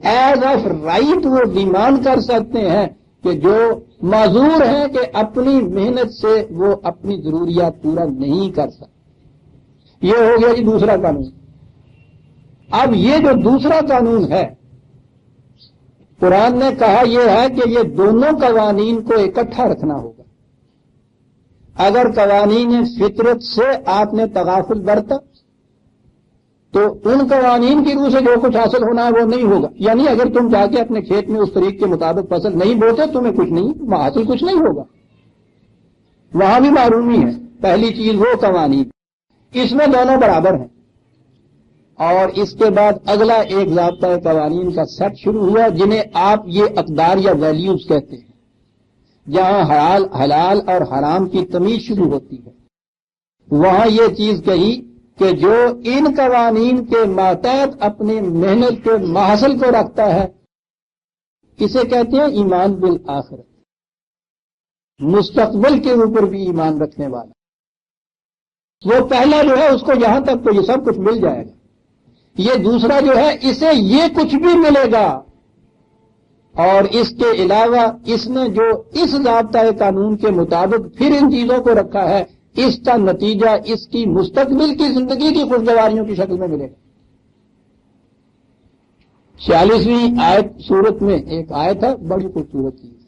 Speaker 1: ایز آف رائٹ وہ ڈیمانڈ کر سکتے ہیں کہ جو معذور ہیں کہ اپنی محنت سے وہ اپنی ضروریات پورا نہیں کر سکتے۔ یہ ہو گیا جی دوسرا قانون۔ اب یہ جو دوسرا قانون ہے قرآن نے کہا یہ ہے کہ یہ دونوں قوانین کو اکٹھا رکھنا ہوگا۔ اگر قوانین فطرت سے آپ نے تغافل برتا تو ان قوانین کی روح سے جو کچھ حاصل ہونا ہے وہ نہیں ہوگا، یعنی اگر تم جا کے اپنے کھیت میں اس طریقے کے مطابق فصل نہیں بوتے تمہیں کچھ نہیں حاصل کچھ نہیں ہوگا، وہاں بھی محرومی ہے۔ پہلی چیز وہ قوانین، اس میں دونوں برابر ہیں۔ اور اس کے بعد اگلا ایک ضابطہ قوانین کا سیٹ شروع ہوا جنہیں آپ یہ اقدار یا ویلیوز کہتے ہیں، جہاں حلال اور حرام کی تمیز شروع ہوتی ہے وہاں یہ چیز کہی کہ جو ان قوانین کے ماتحت اپنی محنت کے محصول کو رکھتا ہے اسے کہتے ہیں ایمان بالآخرت، مستقبل کے اوپر بھی ایمان رکھنے والا۔ وہ پہلا جو ہے اس کو یہاں تک تو یہ سب کچھ مل جائے گا، یہ دوسرا جو ہے اسے یہ کچھ بھی ملے گا، اور اس کے علاوہ اس نے جو اس ضابطۂ قانون کے مطابق پھر ان چیزوں کو رکھا ہے اس کا نتیجہ اس کی مستقبل کی زندگی کی خوشگواریوں کی شکل میں ملے گا۔ 46ویں آیت سورت میں ایک آیت ہے بڑی خوبصورت چیز،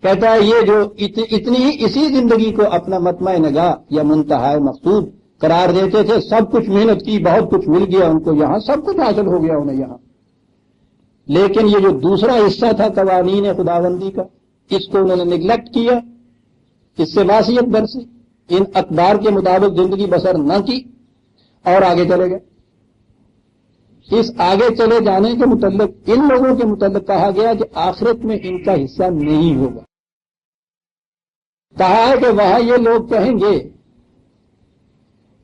Speaker 1: کہتا ہے یہ جو اتنی ہی اسی زندگی کو اپنا مطمع نگاہ یا منتہا مقصود قرار دیتے تھے، سب کچھ محنت کی، بہت کچھ مل گیا ان کو، یہاں سب کچھ حاصل ہو گیا انہیں یہاں، لیکن یہ جو دوسرا حصہ تھا قوانین خداوندی کا اس کو انہوں نے نگلیکٹ کیا، اس سے معصیت برسی، ان اقدار کے مطابق زندگی بسر نہ کی اور آگے چلے گئے۔ اس آگے چلے جانے کے متعلق ان لوگوں کے متعلق کہا گیا کہ آخرت میں ان کا حصہ نہیں ہوگا۔ کہا ہے کہ وہاں یہ لوگ کہیں گے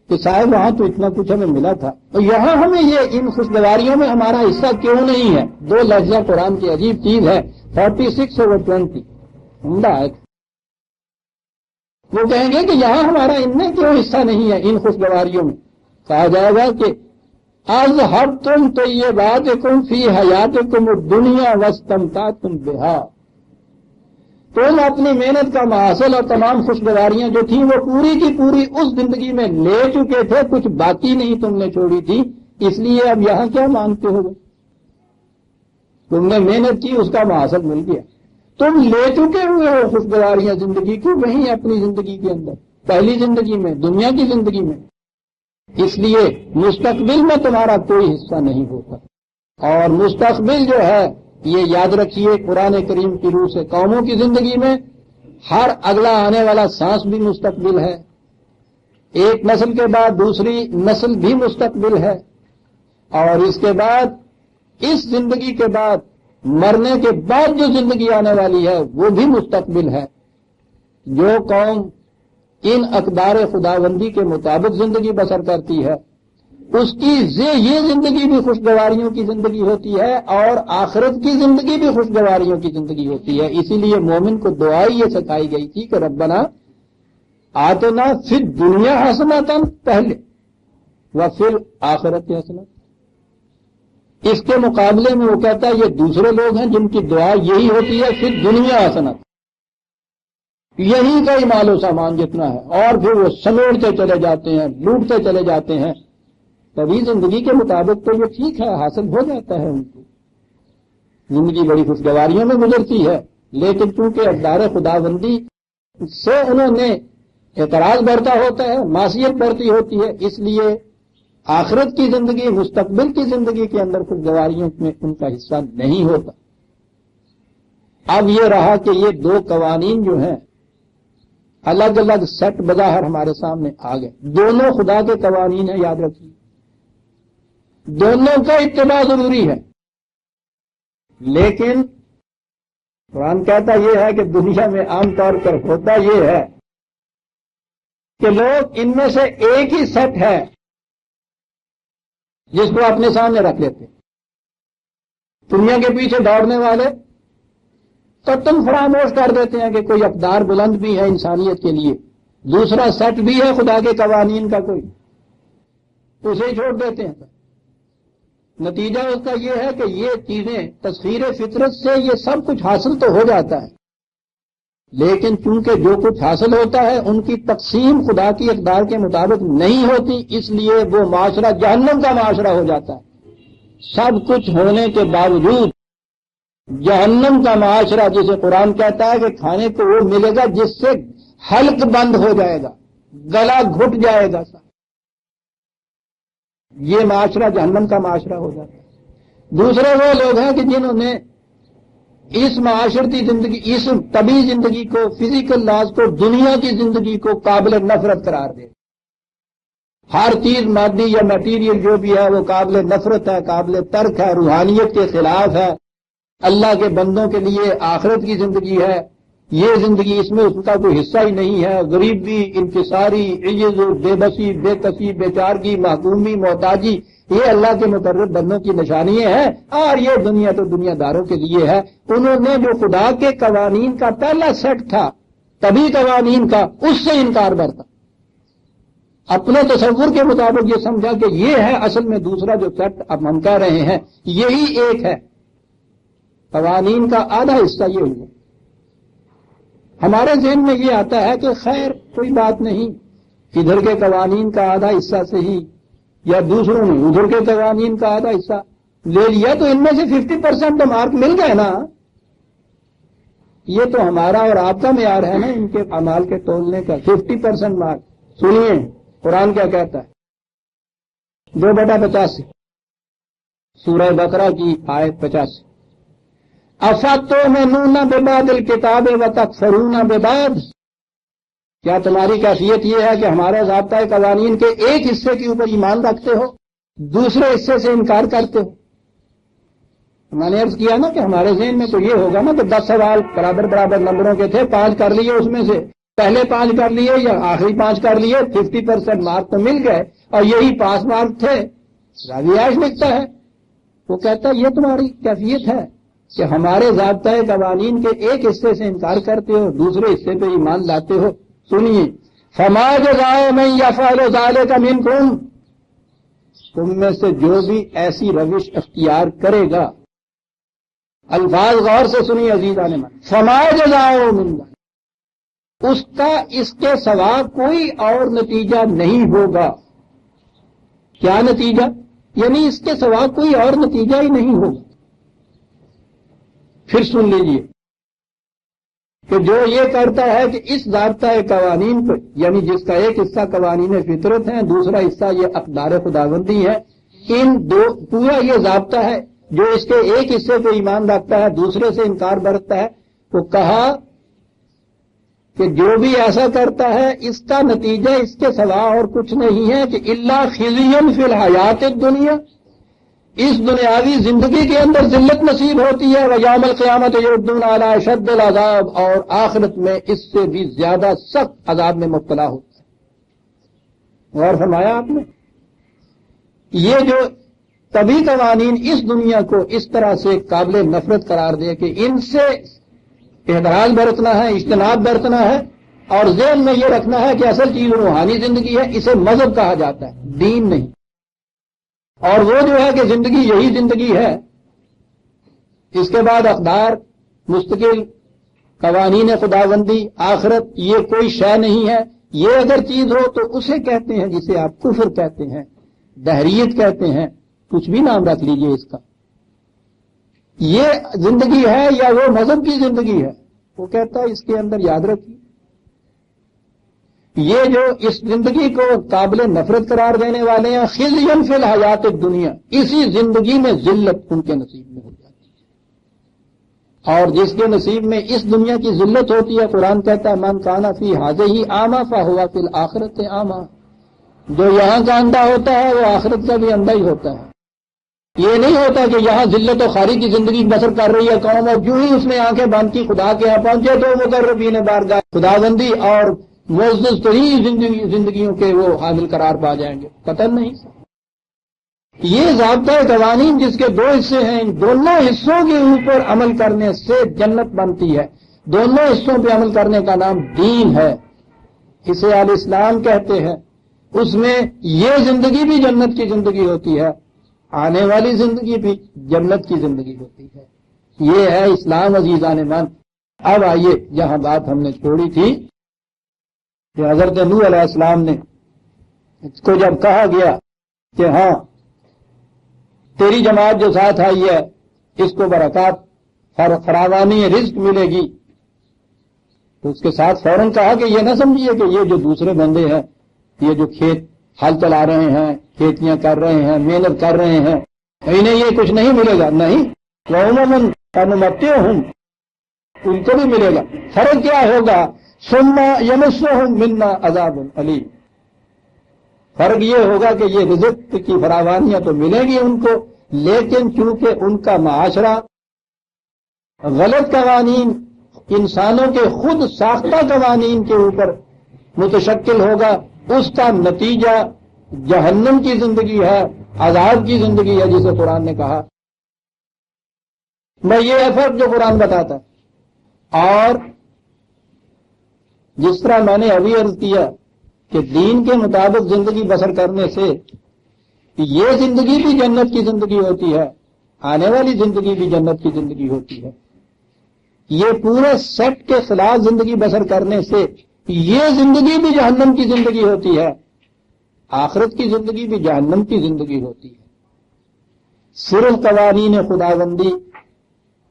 Speaker 1: کہ صاحب وہاں تو اتنا کچھ ہمیں ملا تھا تو یہاں ہمیں یہ ان خوشگواریوں میں ہمارا حصہ کیوں نہیں ہے؟ دو لفظہ قرآن کی عجیب چیز ہے، 46/20 عمدہ ہے۔ وہ کہیں گے کہ یہاں ہمارا ان میں کیوں حصہ نہیں ہے ان خوشگواریوں میں؟ کہا جائے گا کہ اذھبتم طیباتکم فی حیاتکم الدنیا واستمتعتم بہا، تم اپنی محنت کا محصول اور تمام خوشگواریاں جو تھیں وہ پوری کی پوری اس زندگی میں لے چکے تھے، کچھ باقی نہیں تم نے چھوڑی تھی، اس لیے اب یہاں کیا مانگتے ہو؟ تم نے محنت کی، اس کا محصول مل گیا، تم لے چکے ہوئے ہو خوشگواریاں زندگی کی وہیں اپنی زندگی کے اندر، پہلی زندگی میں، دنیا کی زندگی میں، اس لیے مستقبل میں تمہارا کوئی حصہ نہیں ہوتا۔ اور مستقبل جو ہے یہ یاد رکھیے قرآن کریم کی روح سے قوموں کی زندگی میں ہر اگلا آنے والا سانس بھی مستقبل ہے، ایک نسل کے بعد دوسری نسل بھی مستقبل ہے، اور اس کے بعد اس زندگی کے بعد مرنے کے بعد جو زندگی آنے والی ہے وہ بھی مستقبل ہے۔ جو قوم ان اقدار خداوندی کے مطابق زندگی بسر کرتی ہے اس کی یہ زندگی بھی خوشگواریوں کی زندگی ہوتی ہے اور آخرت کی زندگی بھی خوشگواریوں کی زندگی ہوتی ہے۔ اسی لیے مومن کو دعا یہ سکھائی گئی تھی کہ ربنا آتنا فی الدنیا حسنۃ پہلے وفی الآخرۃ حسنۃ۔ اس کے مقابلے میں وہ کہتا ہے یہ دوسرے لوگ ہیں جن کی دعا یہی ہوتی ہے فی الدنیا حسنۃ، یہی کا ہی مال و سامان جتنا ہے، اور پھر وہ سمیڑتے چلے جاتے ہیں، لوٹتے چلے جاتے ہیں۔ تبھی زندگی کے مطابق تو یہ ٹھیک ہے، حاصل ہو جاتا ہے، ان کو زندگی بڑی خوشگواریوں میں گزرتی ہے، لیکن چونکہ اقدار خداوندی سے انہوں نے اعتراض برتا ہوتا ہے، معصیت برتی ہوتی ہے، اس لیے آخرت کی زندگی، مستقبل کی زندگی کے اندر خوشگواریوں میں ان کا حصہ نہیں ہوتا۔ اب یہ رہا کہ یہ دو قوانین جو ہیں الگ الگ سیٹ بظاہر ہمارے سامنے آ گئے، دونوں خدا کے قوانین ہیں، یاد رکھیے، دونوں کا اتباع ضروری ہے، لیکن قرآن کہتا یہ ہے کہ دنیا میں عام طور پر ہوتا یہ ہے کہ لوگ ان میں سے ایک ہی سیٹ ہے جس کو اپنے سامنے رکھ لیتے، دنیا کے پیچھے دوڑنے والے قطعاً فراموش کر دیتے ہیں کہ کوئی اقدار بلند بھی ہے انسانیت کے لیے، دوسرا سیٹ بھی ہے خدا کے قوانین کا، کوئی اسے چھوڑ دیتے ہیں۔ نتیجہ اس کا یہ ہے کہ یہ چیزیں تسخیر فطرت سے یہ سب کچھ حاصل تو ہو جاتا ہے، لیکن چونکہ جو کچھ حاصل ہوتا ہے ان کی تقسیم خدا کی اقدار کے مطابق نہیں ہوتی، اس لیے وہ معاشرہ جہنم کا معاشرہ ہو جاتا ہے۔ سب کچھ ہونے کے باوجود جہنم کا معاشرہ، جسے قرآن کہتا ہے کہ کھانے کو وہ ملے گا جس سے حلق بند ہو جائے گا، گلا گھٹ جائے گا، یہ معاشرہ جہنم کا معاشرہ ہو جاتا ہے۔ دوسرے وہ لوگ ہیں کہ جنہوں نے اس معاشرتی زندگی، اس طبعی زندگی کو، فزیکل لاز کو، دنیا کی زندگی کو قابل نفرت قرار دے، ہر چیز مادی یا میٹیریل جو بھی ہے وہ قابل نفرت ہے، قابل ترک ہے، روحانیت کے خلاف ہے، اللہ کے بندوں کے لیے آخرت کی زندگی ہے، یہ زندگی اس میں اس کا کوئی حصہ ہی نہیں ہے، غریبی، انکساری، عجز، بے بسی، بے کسی، بیچارگی، محکومی، محتاجی، یہ اللہ کے مقرر بندوں کی نشانیاں ہیں، اور یہ دنیا تو دنیا داروں کے لیے ہے۔ انہوں نے جو خدا کے قوانین کا پہلا سیٹ تھا، طبی قوانین کا، اس سے انکار برتا، اپنے تصور کے مطابق یہ سمجھا کہ یہ ہے اصل میں دوسرا جو سیٹ اب ہم کہہ رہے ہیں یہی ایک ہے۔ قوانین کا آدھا حصہ یہ ہوا، ہمارے ذہن میں یہ آتا ہے کہ خیر کوئی بات نہیں، ادھر کے قوانین کا آدھا حصہ صحیح، یا دوسروں نے ادھر کے قوانین کا آدھا حصہ لے لیا تو ان میں سے 50% تو مارک مل گئے نا۔ یہ تو ہمارا اور آپ کا معیار ہے نا ان کے اعمال کے تولنے کا، 50% مارک۔ سنیے قرآن کیا کہتا ہے، 2/85 سورہ بقرہ کی آیت 85، افتؤمنون ببعض الکتاب وتکفرون ببعض، کیا تمہاری کیفیت یہ ہے کہ ہمارے ضابطۂ قوانین کے ایک حصے کے اوپر ایمان رکھتے ہو، دوسرے حصے سے انکار کرتے ہو؟ میں نے عرض کیا نا کہ ہمارے ذہن میں تو یہ ہوگا نا کہ 10 سوال برابر برابر نمبروں کے تھے، 5 کر لیے، اس میں سے پہلے 5 کر لیے یا آخری 5 کر لیے، 50% مارک تو مل گئے، اور یہی پاس مارک تھے۔ راوی عائش لکھتا ہے، وہ کہتا ہے یہ تمہاری کیفیت ہے کہ ہمارے ضابطۂ قوانین کے ایک حصے سے انکار کرتے ہو، دوسرے حصے پہ ایمان لاتے ہو۔ سنیے، فما جزاء من یفعل ذلک منکم، تم میں سے جو بھی ایسی روش اختیار کرے گا، الفاظ غور سے سنیے عزیزان من، فما جزاء من ذلک، اس کا اس کے سوا کوئی اور نتیجہ نہیں ہوگا۔ کیا نتیجہ؟ یعنی اس کے سوا کوئی اور نتیجہ ہی نہیں ہوگا۔ پھر سن لیجئے کہ جو یہ کرتا ہے کہ اس ضابطۂ قوانین پر، یعنی جس کا ایک حصہ قوانین فطرت ہے، دوسرا حصہ یہ اقدار خداوندی ہے، ان دو پورا یہ ضابطہ ہے، جو اس کے ایک حصے پہ ایمان رکھتا ہے، دوسرے سے انکار برتتا ہے، تو کہا کہ جو بھی ایسا کرتا ہے اس کا نتیجہ اس کے سوا اور کچھ نہیں ہے کہ الا خزی فی الحیات الدنیا، اس دنیاوی زندگی کے اندر ذلت نصیب ہوتی ہے، ویوم القیامت یردون علی اشد العذاب، اور آخرت میں اس سے بھی زیادہ سخت عذاب میں مبتلا ہوتا ہے۔ غور فرمایا آپ نے؟ یہ جو طبی قوانین اس دنیا کو اس طرح سے قابل نفرت قرار دے کہ ان سے احتراز برتنا ہے، اجتناب برتنا ہے، اور ذہن میں یہ رکھنا ہے کہ اصل چیز روحانی زندگی ہے، اسے مذہب کہا جاتا ہے، دین نہیں۔ اور وہ جو ہے کہ زندگی یہی زندگی ہے، اس کے بعد اقدار، مستقل قوانین خداوندی، آخرت، یہ کوئی شے نہیں ہے۔ یہ اگر چیز ہو تو اسے کہتے ہیں جسے آپ کفر کہتے ہیں، دہریت کہتے ہیں، کچھ بھی نام رکھ لیجئے اس کا۔ یہ زندگی ہے یا وہ مذہب کی زندگی ہے؟ وہ کہتا ہے اس کے اندر یاد رکھیے، یہ جو اس زندگی کو قابل نفرت قرار دینے والے ہیں، خزی فی الحیات الدنیا، اسی زندگی میں ذلت ان کے نصیب میں ہو جاتی ہے۔ اور جس کے نصیب میں اس دنیا کی ذلت ہوتی ہے، قرآن کہتا ہے من کان فی ھذہ اعمی فہو فی الآخرۃ اعمی، جو یہاں کا اندھا ہوتا ہے وہ آخرت کا بھی اندھا ہی ہوتا ہے۔ یہ نہیں ہوتا کہ یہاں ذلت و خواری کی زندگی بسر کر رہی ہے قوم، اور جو ہی اس نے آنکھیں باندھ کی خدا کے یہاں پہنچے تو مقربین بارگاہ خداوندی اور معزز ترین زندگیوں کے وہ حامل قرار پا جائیں گے. قطعاً نہیں. یہ ضابطۂ قوانین جس کے دو حصے ہیں، ان دونوں حصوں کے اوپر عمل کرنے سے جنت بنتی ہے. دونوں حصوں پہ عمل کرنے کا نام دین ہے، اسے الاسلام کہتے ہیں. اس میں یہ زندگی بھی جنت کی زندگی ہوتی ہے، آنے والی زندگی بھی جنت کی زندگی ہوتی ہے. یہ ہے اسلام عزیزان من. اب آئیے جہاں بات ہم نے چھوڑی تھی کہ حضرت نوح علیہ السلام نے اس کو جب کہا گیا کہ ہاں تیری جماعت جو ساتھ آئی ہے اس کو برکات فراوانی رزق ملے گی، تو اس کے ساتھ فوراً کہا کہ یہ نہ سمجھیے کہ یہ جو دوسرے بندے ہیں، یہ جو کھیت ہل چلا رہے ہیں، کھیتیاں کر رہے ہیں، محنت کر رہے ہیں، انہیں یہ کچھ نہیں ملے گا. نہیں، وَعُمُومًا فَنُمَتِّعُهُمْ، ان کو بھی ملے گا. فرق کیا ہوگا؟ ثُمَّ يَمَسُّهُمْ مِنَّا عَذَابٌ أَلِيمٌ. فرق یہ ہوگا کہ یہ رزق کی فراوانیاں تو ملیں گی ان کو، لیکن چونکہ ان کا معاشرہ غلط قوانین، انسانوں کے خود ساختہ قوانین کے اوپر متشکل ہوگا، اس کا نتیجہ جہنم کی زندگی ہے، عذاب کی زندگی ہے جسے قرآن نے کہا. میں یہ ہے فرق جو قرآن بتاتا ہے. اور جس طرح میں نے ابھی عرض کیا کہ دین کے مطابق زندگی بسر کرنے سے یہ زندگی بھی جنت کی زندگی ہوتی ہے، آنے والی زندگی بھی جنت کی زندگی ہوتی ہے. یہ پورے سیٹ کے خلاف زندگی بسر کرنے سے یہ زندگی بھی جہنم کی زندگی ہوتی ہے، آخرت کی زندگی بھی جہنم کی زندگی ہوتی ہے. صرف قوانین خداوندی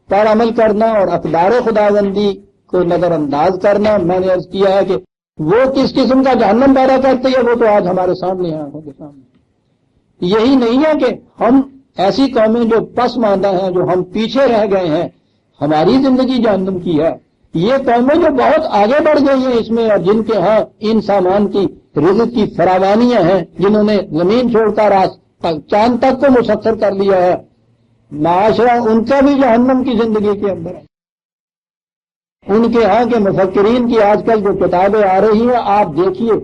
Speaker 1: پر عمل کرنا اور اقدار خداوندی کو نظر انداز کرنا، میں نے عرض کیا ہے کہ وہ کس قسم کا جہنم پیدا کرتی ہے وہ تو آج ہمارے سامنے ہے، آنکھوں کے سامنے. یہی نہیں ہے کہ ہم ایسی قومیں جو پس ماندہ ہیں، جو ہم پیچھے رہ گئے ہیں، ہماری زندگی جہنم کی ہے. یہ قومیں جو بہت آگے بڑھ گئی ہیں اس میں، اور جن کے ہاں ان سامان کی رزق کی فراوانیاں ہیں، جنہوں نے زمین چھوڑ کر چاند تک کو مسخر کر لیا ہے، معاشرہ ان کا بھی جہنم کی زندگی کے اندر ہے. ان کے ہاں کے مفکرین کی آج کل جو کتابیں آ رہی ہیں، آپ دیکھیے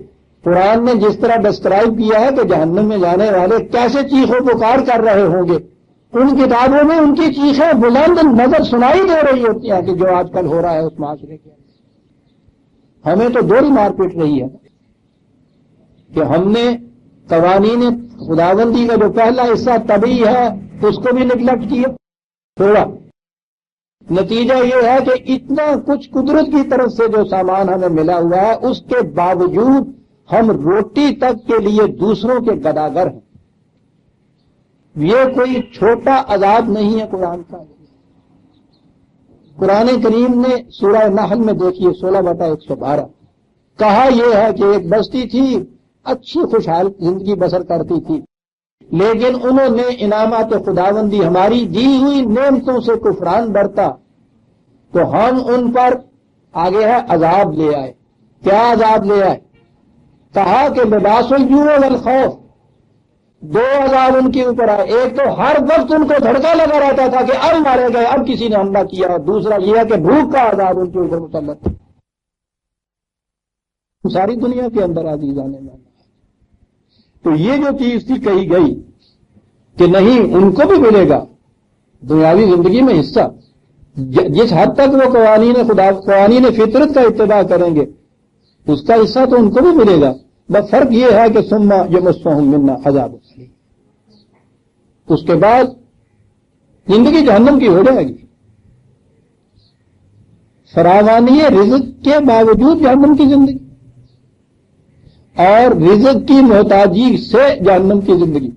Speaker 1: قرآن نے جس طرح ڈسکرائب کیا ہے کہ جہنم میں جانے والے کیسے چیخ و پکار کر رہے ہوں گے. ان کتابوں میں ان کی چیخیں بلند نظر سنائی دے رہی ہوتی ہیں کہ جو آج کل ہو رہا ہے اس معاشرے کے اندر. ہمیں تو دوہری مار پیٹ رہی ہے کہ ہم نے قوانین خداوندی کا جو پہلا حصہ طبعی ہے اس کو بھی نگلیکٹ کیا تھوڑا. نتیجہ یہ ہے کہ اتنا کچھ قدرت کی طرف سے جو سامان ہمیں ملا ہوا ہے، اس کے باوجود ہم روٹی تک کے لیے دوسروں کے گداگر ہیں. یہ کوئی چھوٹا عذاب نہیں ہے قرآن کا. قرآن کریم نے سورہ نحل میں دیکھیے 16/112 کہا یہ ہے کہ ایک بستی تھی، اچھی خوشحال زندگی بسر کرتی تھی، لیکن انہوں نے انعامات خداوندی ہماری دی ہوئی نعمتوں سے کفران برتا تو ہم ان پر آگے ہے عذاب لے آئے. کیا عذاب لے آئے؟ کہا کہ لباس الجوع والخوف، دو عذاب ان کے اوپر آئے. ایک تو ہر وقت ان کو دھڑکا لگا رہتا تھا کہ اب مارے گئے، اب کسی نے حملہ کیا، اور دوسرا یہ ہے کہ بھوک کا عذاب ان کے اوپر مسلط تھا. ساری دنیا کے اندر عزیزان میں تو یہ جو چیز تھی کہی گئی کہ نہیں ان کو بھی ملے گا دنیاوی زندگی میں حصہ، جس حد تک وہ قوانین فطرت کا اتباع کریں گے اس کا حصہ تو ان کو بھی ملے گا. بس فرق یہ ہے کہ ثم یمسہم منا عذاب الیم، اس کے بعد زندگی جہنم کی ہو جائے گی. فراوانی رزق کے باوجود جہنم کی زندگی، اور رزق کی محتاجی سے جہنم کی زندگی،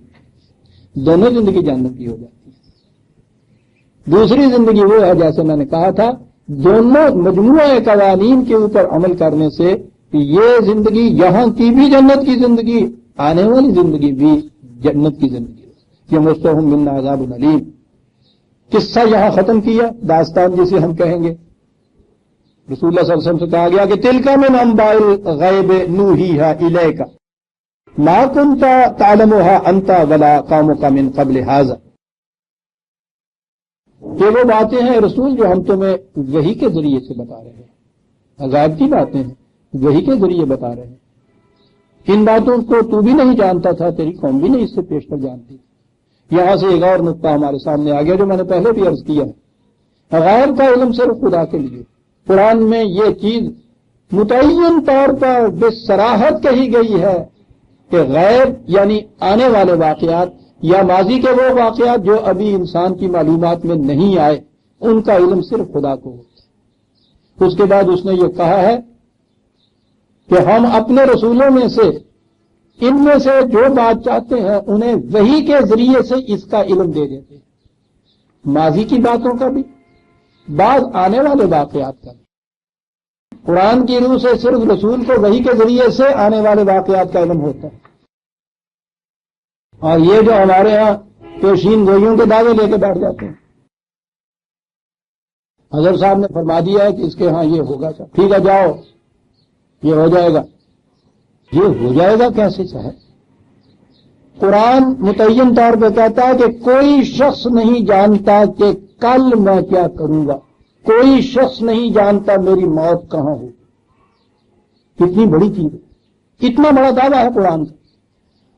Speaker 1: دونوں زندگی جہنم کی ہو جاتی ہے. دوسری زندگی وہ ہے جیسے میں نے کہا تھا، دونوں مجموعہ قوانین کے اوپر عمل کرنے سے یہ زندگی یہاں کی بھی جنت کی زندگی، آنے والی زندگی بھی جنت کی زندگی. یہ مستہم منا عذاب الیم قصہ یہاں ختم کیا، داستان جسے ہم کہیں گے. رسول اللہ صلی اللہ علیہ وسلم سے کہا گیا کہ تلک من انباء الغیب نوحیھا الیک ما کنت تعلمها انت ولا قومک من قبل ھذا. کہ وہ باتیں ہیں رسول جو ہم تمہیں وحی کے ذریعے سے بتا رہے ہیں، غیب کی باتیں ہیں وحی کے ذریعے بتا رہے ہیں، ان باتوں کو تو بھی نہیں جانتا تھا، تیری قوم بھی نہیں اس سے پیشتر جانتی تھی۔ یہاں سے ایک اور نقطہ ہمارے سامنے آ گیا جو میں نے پہلے بھی عرض کیا ہے، غیب کا علم صرف خدا کے لیے۔ قرآن میں یہ چیز متعین طور پر بصراحت کہی گئی ہے کہ غیب یعنی آنے والے واقعات یا ماضی کے وہ واقعات جو ابھی انسان کی معلومات میں نہیں آئے، ان کا علم صرف خدا کو ہوتا ہے۔ اس کے بعد اس نے یہ کہا ہے کہ ہم اپنے رسولوں میں سے ان میں سے جو بات چاہتے ہیں انہیں وحی کے ذریعے سے اس کا علم دے دیتے ہیں، ماضی کی باتوں کا بھی، بعض آنے والے واقعات کا بھی۔ قرآن کی روح سے صرف رسول کو وحی کے ذریعے سے آنے والے واقعات کا علم ہوتا ہے، اور یہ جو ہمارے ہاں پیشین گوئیوں کے دعوے لے کے بیٹھ جاتے ہیں، حضرت صاحب نے فرما دیا ہے کہ اس کے ہاں یہ ہوگا، ٹھیک ہے جاؤ یہ ہو جائے گا۔ یہ ہو جائے گا کیسے چاہے؟ قرآن متعین طور پہ کہتا ہے کہ کوئی شخص نہیں جانتا کہ کل میں کیا کروں گا، کوئی شخص نہیں جانتا میری موت کہاں ہو۔ کتنی بڑی چیز ہے، اتنا بڑا دعویٰ ہے قرآن کا،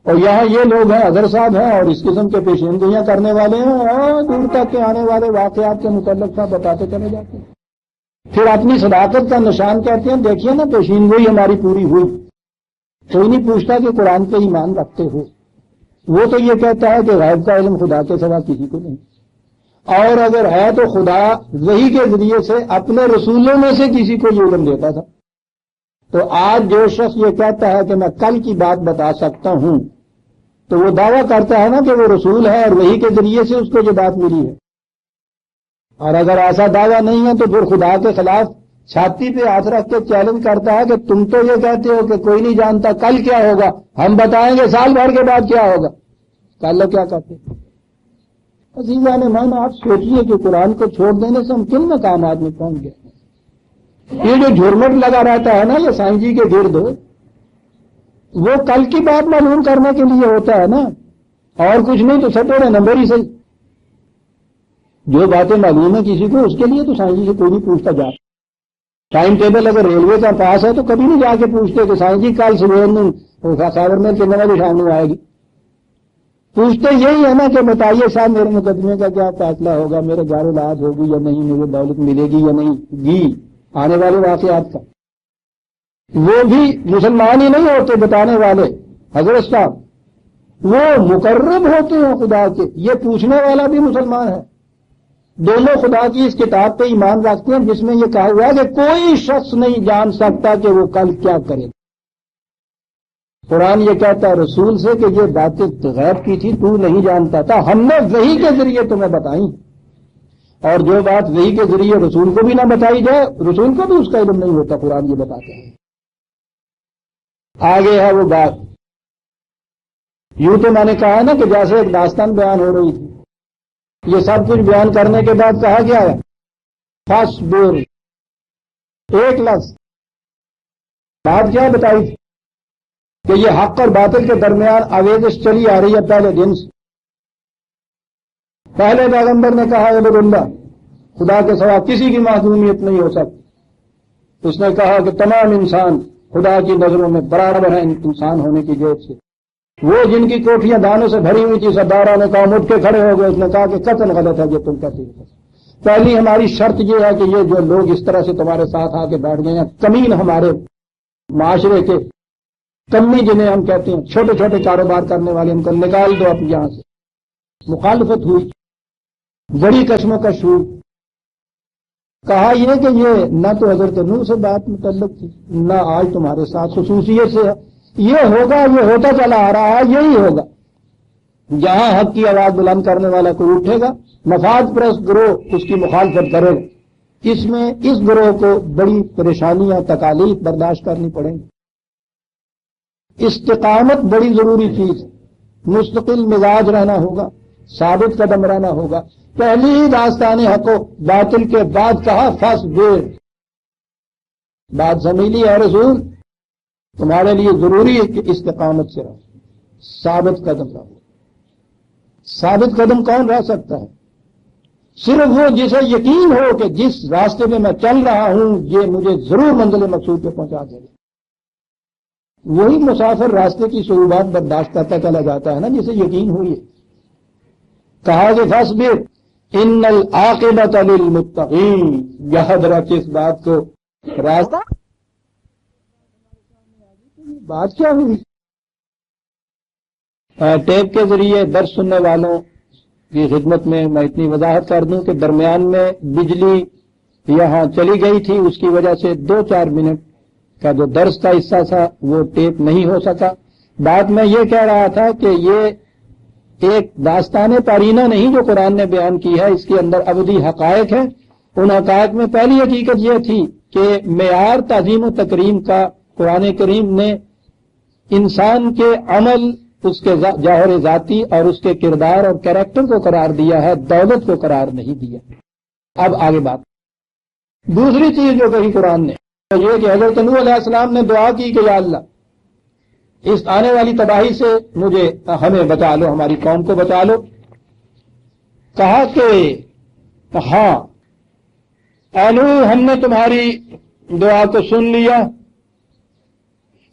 Speaker 1: اور یہاں یہ لوگ ہیں حضرت صاحب ہیں اور اس قسم کے پیشین گوئیاں کرنے والے ہیں، اور دور تک کے آنے والے واقعات کے متعلق سب بتاتے چلے جاتے ہیں، پھر اپنی صداقت کا نشان کہتے ہیں دیکھیے نا پیشین گوئی ہماری پوری ہوئی۔ کوئی نہیں پوچھتا کہ قرآن پہ ایمان رکھتے ہو، وہ تو یہ کہتا ہے کہ غیب کا علم خدا کے سوا کسی کو نہیں، اور اگر ہے تو خدا وحی کے ذریعے سے اپنے رسولوں میں سے کسی کو یہ علم دیتا تھا۔ تو آج جو شخص یہ کہتا ہے کہ میں کل کی بات بتا سکتا ہوں، تو وہ دعویٰ کرتا ہے نا کہ وہ رسول ہے اور وحی کے ذریعے سے اس کو یہ بات ملی ہے، اور اگر ایسا دعویٰ نہیں ہے تو پھر خدا کے خلاف چھاتی پہ ہاتھ رکھ کے چیلنج کرتا ہے کہ تم تو یہ کہتے ہو کہ کوئی نہیں جانتا کل کیا ہوگا، ہم بتائیں گے سال بھر کے بعد کیا ہوگا، کل کیا کہتے؟ عزیزان من، آپ سوچئے کہ قرآن کو چھوڑ دینے سے ہم کن مقامات میں پہنچ گئے۔ یہ جو جھرمٹ لگا رہتا ہے نا یہ سائیں جی کے گرد، وہ کل کی بات معلوم کرنے کے لیے ہوتا ہے نا، اور کچھ نہیں تو سٹورے نمبر ہی صحیح۔ جو باتیں معلوم ہے کسی کو اس کے لیے تو سائیں جی سے کوئی نہیں پوچھتا جا۔ ٹائم ٹیبل اگر ریلوے کا پاس ہے تو کبھی نہیں جا کے پوچھتے کہ سائیں جی کل صبح خیبر میں کتنے بجے شام میں آئے گی۔ پوچھتے یہی ہے نا کہ بتائیے صاحب میرے مقدمے کا کیا فیصلہ ہوگا، میرے گھر علاج ہوگی یا نہیں، مجھے دولت ملے گی یا نہیں گی، آنے والے واقعات کا۔ وہ بھی مسلمان ہی نہیں ہوتے بتانے والے حضرت صاحب، وہ مقرب ہوتے ہیں خدا کے، یہ پوچھنے والا بھی مسلمان ہے۔ دونوں خدا کی اس کتاب پہ ایمان رکھتے ہیں جس میں یہ کہا ہوا ہے کہ کوئی شخص نہیں جان سکتا کہ وہ کل کیا کرے۔ قرآن یہ کہتا ہے رسول سے کہ یہ باتیں غیب کی تھی، تو نہیں جانتا تھا، ہم نے وحی کے ذریعے تمہیں بتائیں، اور جو بات وحی کے ذریعے رسول کو بھی نہ بتائی جائے رسول کو بھی اس کا علم نہیں ہوتا، قرآن یہ بتاتے ہیں۔ آگے ہے وہ بات، یوں تو میں نے کہا نا کہ جیسے ایک داستان بیان ہو رہی تھی، یہ سب کچھ بیان کرنے کے بعد کہا گیا ہے فاصبر، ایک لفظ بات کیا بتائی تھی کہ یہ حق اور باطل کے درمیان آویزش چلی آ رہی ہے پہلے دن سے۔ پہلے پیغمبر نے کہا عبد اللہ، خدا کے سوا کسی کی معصومیت نہیں ہو سکتی۔ اس نے کہا کہ تمام انسان خدا کی نظروں میں برابر ہیں انسان ہونے کی جہت سے۔ وہ جن کی کوٹھیاں دانوں سے بھری ہوئی تھی سرداروں نے کہا اٹھ کے کھڑے ہو گئے، اس نے کہا کہ قتل غلط ہے جو تم کہتے ہو۔ پہلی ہماری شرط یہ ہے کہ یہ جو لوگ اس طرح سے تمہارے ساتھ آ کے بیٹھ گئے ہیں، کمین ہمارے معاشرے کے کمی جنہیں ہم کہتے ہیں چھوٹے چھوٹے کاروبار کرنے والے، ان کو نکال دو اپنے یہاں سے۔ مخالفت ہوئی، بڑی کشم و کش ہوئی۔ کہا یہ کہ یہ نہ تو حضرت نوح سے بات متعلق تھی، نہ آج تمہارے ساتھ خصوصیت سے ہے، یہ ہوگا، یہ ہوتا چلا آ رہا ہے، یہی ہوگا۔ جہاں حق کی آواز بلند کرنے والا کوئی اٹھے گا، مفاد پرست گروہ اس کی مخالفت کرے گا، اس میں اس گروہ کو بڑی پریشانیاں تکالیف برداشت کرنی پڑیں گی۔ استقامت بڑی ضروری چیز، مستقل مزاج رہنا ہوگا، ثابت قدم رہنا ہوگا۔ پہلی ہی داستان حق و باطل کے بعد کہا فاصبر، بات سمجھ لی ہے رسول، تمہارے لیے ضروری ہے کہ استقامت سے رہو، ثابت قدم رہو۔ ثابت قدم کون رہ سکتا ہے؟ صرف وہ جسے یقین ہو کہ جس راستے میں میں چل رہا ہوں یہ مجھے ضرور منزل مقصود پہ پہنچا دے گا، وہی مسافر راستے کی صعوبات برداشت کرتا چلا جاتا ہے نا جسے یقین ہوئی ہے۔ کہا کہ فاصبر ان العاقبۃ للمتقین، یاد رکھ اس بات کو، راستہ بات کیا ہوئی؟ ٹیپ کے ذریعے درس سننے والوں کی خدمت میں اتنی وضاحت کر دوں کہ درمیان میں بجلی یہاں چلی گئی تھی، اس کی وجہ سے 2-4 منٹ کا جو درس کا حصہ تھا وہ ٹیپ نہیں ہو سکا۔ بات میں یہ کہہ رہا تھا کہ یہ ایک داستان پارینہ نہیں جو قرآن نے بیان کی ہے، اس کے اندر ابدی حقائق ہیں۔ ان حقائق میں پہلی حقیقت یہ تھی کہ معیار تعظیم و تکریم کا قرآن کریم نے انسان کے عمل، اس کے جوہر ذاتی اور اس کے کردار اور کیریکٹر کو قرار دیا ہے، دولت کو قرار نہیں دیا۔ اب آگے بات، دوسری چیز جو کہی قرآن نے یہ کہ حضرت نوح علیہ السلام نے دعا کی کہ یا اللہ اس آنے والی تباہی سے ہمیں بچا لو، ہماری قوم کو بچا لو۔ کہا کہ ہاں اے نوح ہم نے تمہاری دعا کو سن لیا،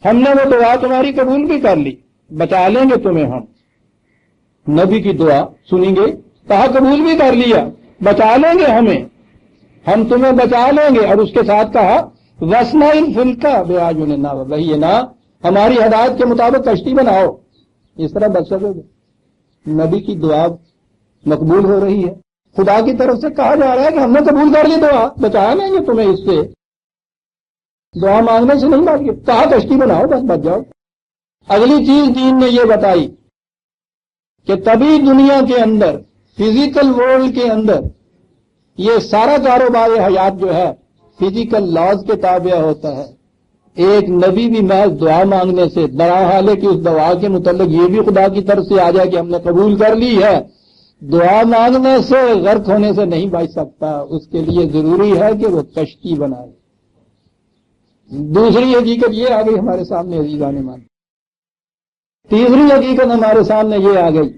Speaker 1: ہم نے وہ دعا تمہاری قبول بھی کر لی، بچا لیں گے تمہیں ہم۔ نبی کی دعا سنیں گے، کہا قبول بھی کر لیا، بچا لیں گے ہم تمہیں بچا لیں گے، اور اس کے ساتھ کہا وَاسْنَعِ الْفُلْكَ بِأَعْيُنِنَا وَوَحْيِنَا، ہماری ہدایت کے مطابق کشتی بناؤ، اس طرح بچ سکو گے۔ نبی کی دعا مقبول ہو رہی ہے، خدا کی طرف سے کہا جا رہا ہے کہ ہم نے قبول کر لی دعا، بچا لیں گے تمہیں اس سے، دعا مانگنے سے نہیں بات کی، کہا کشتی بناؤ بس بچ جاؤ۔ اگلی چیز دین نے یہ بتائی کہ تبھی دنیا کے اندر، فزیکل ورلڈ کے اندر، یہ سارا کاروبار حیات جو ہے فزیکل لاز کے تابع ہوتا ہے۔ ایک نبی بھی محض دعا مانگنے سے، بہرحال کہ اس دعا کے متعلق یہ بھی خدا کی طرف سے آ جائے کہ ہم نے قبول کر لی ہے، دعا مانگنے سے غرق ہونے سے نہیں بچ سکتا، اس کے لیے ضروری ہے کہ وہ کشتی بنائے۔ دوسری حقیقت یہ آ گئی ہمارے سامنے عزیزان مان۔ تیسری حقیقت ہمارے سامنے یہ آ گئی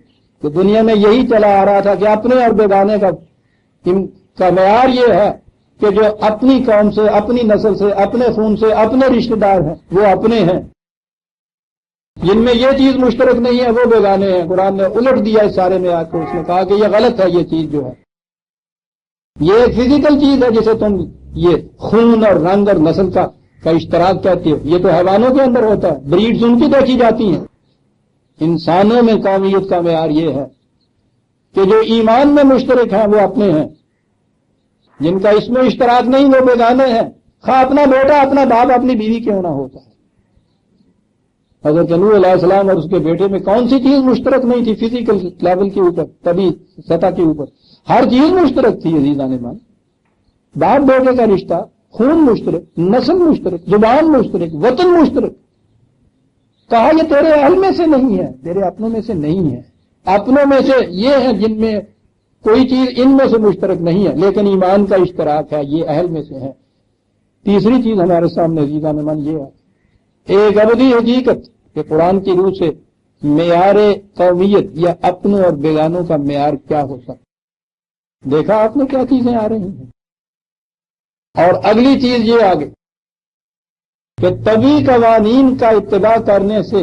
Speaker 1: کہ دنیا میں یہی چلا آ رہا تھا کہ اپنے اور بیگانے کا معیار یہ ہے کہ جو اپنی قوم سے، اپنی نسل سے، اپنے خون سے، اپنے رشتہ دار ہیں وہ اپنے ہیں، جن میں یہ چیز مشترک نہیں ہے وہ بیگانے ہیں۔ قرآن نے الٹ دیا اس سارے معیار کو، اس نے کہا کہ یہ غلط ہے، یہ چیز جو ہے یہ ایک فزیکل چیز ہے جسے تم یہ خون اور رنگ اور نسل کا اشتراک کہتے ہو، یہ تو حیوانوں کے اندر ہوتا ہے، بریڈز ان کی دیکھی جاتی ہیں۔ انسانوں میں قومیت کا معیار یہ ہے کہ جو ایمان میں مشترک ہیں وہ اپنے ہیں، جن کا اس میں اشتراک نہیں وہ بیگانے ہیں، خواہ اپنا بیٹا، اپنا باپ، اپنی بیوی کیوں نہ ہوتا ہے۔ حضرت نوح علیہ السلام اور اس کے بیٹے میں کون سی چیز مشترک نہیں تھی؟ فزیکل لیول کے اوپر، طبی سطح کے اوپر ہر چیز مشترک تھی عزیزان مان، باپ بیٹے کا رشتہ، خون مشترک، نسل مشترک، زبان مشترک، وطن مشترک۔ کہا یہ تیرے اہل میں سے نہیں ہے، تیرے اپنوں میں سے نہیں ہے، اپنوں میں سے یہ ہے جن میں کوئی چیز ان میں سے مشترک نہیں ہے لیکن ایمان کا اشتراک ہے، یہ اہل میں سے ہے۔ تیسری چیز ہمارے سامنے عزیزان من یہ ہے، ایک ابدی حقیقت کہ قرآن کی روح سے معیار قومیت یا اپنوں اور بیگانوں کا معیار کیا ہو سکتا۔ دیکھا آپ نے کیا چیزیں آ رہی ہیں۔ اور اگلی چیز یہ آ گئی کہ طبی قوانین کا اتباع کرنے سے،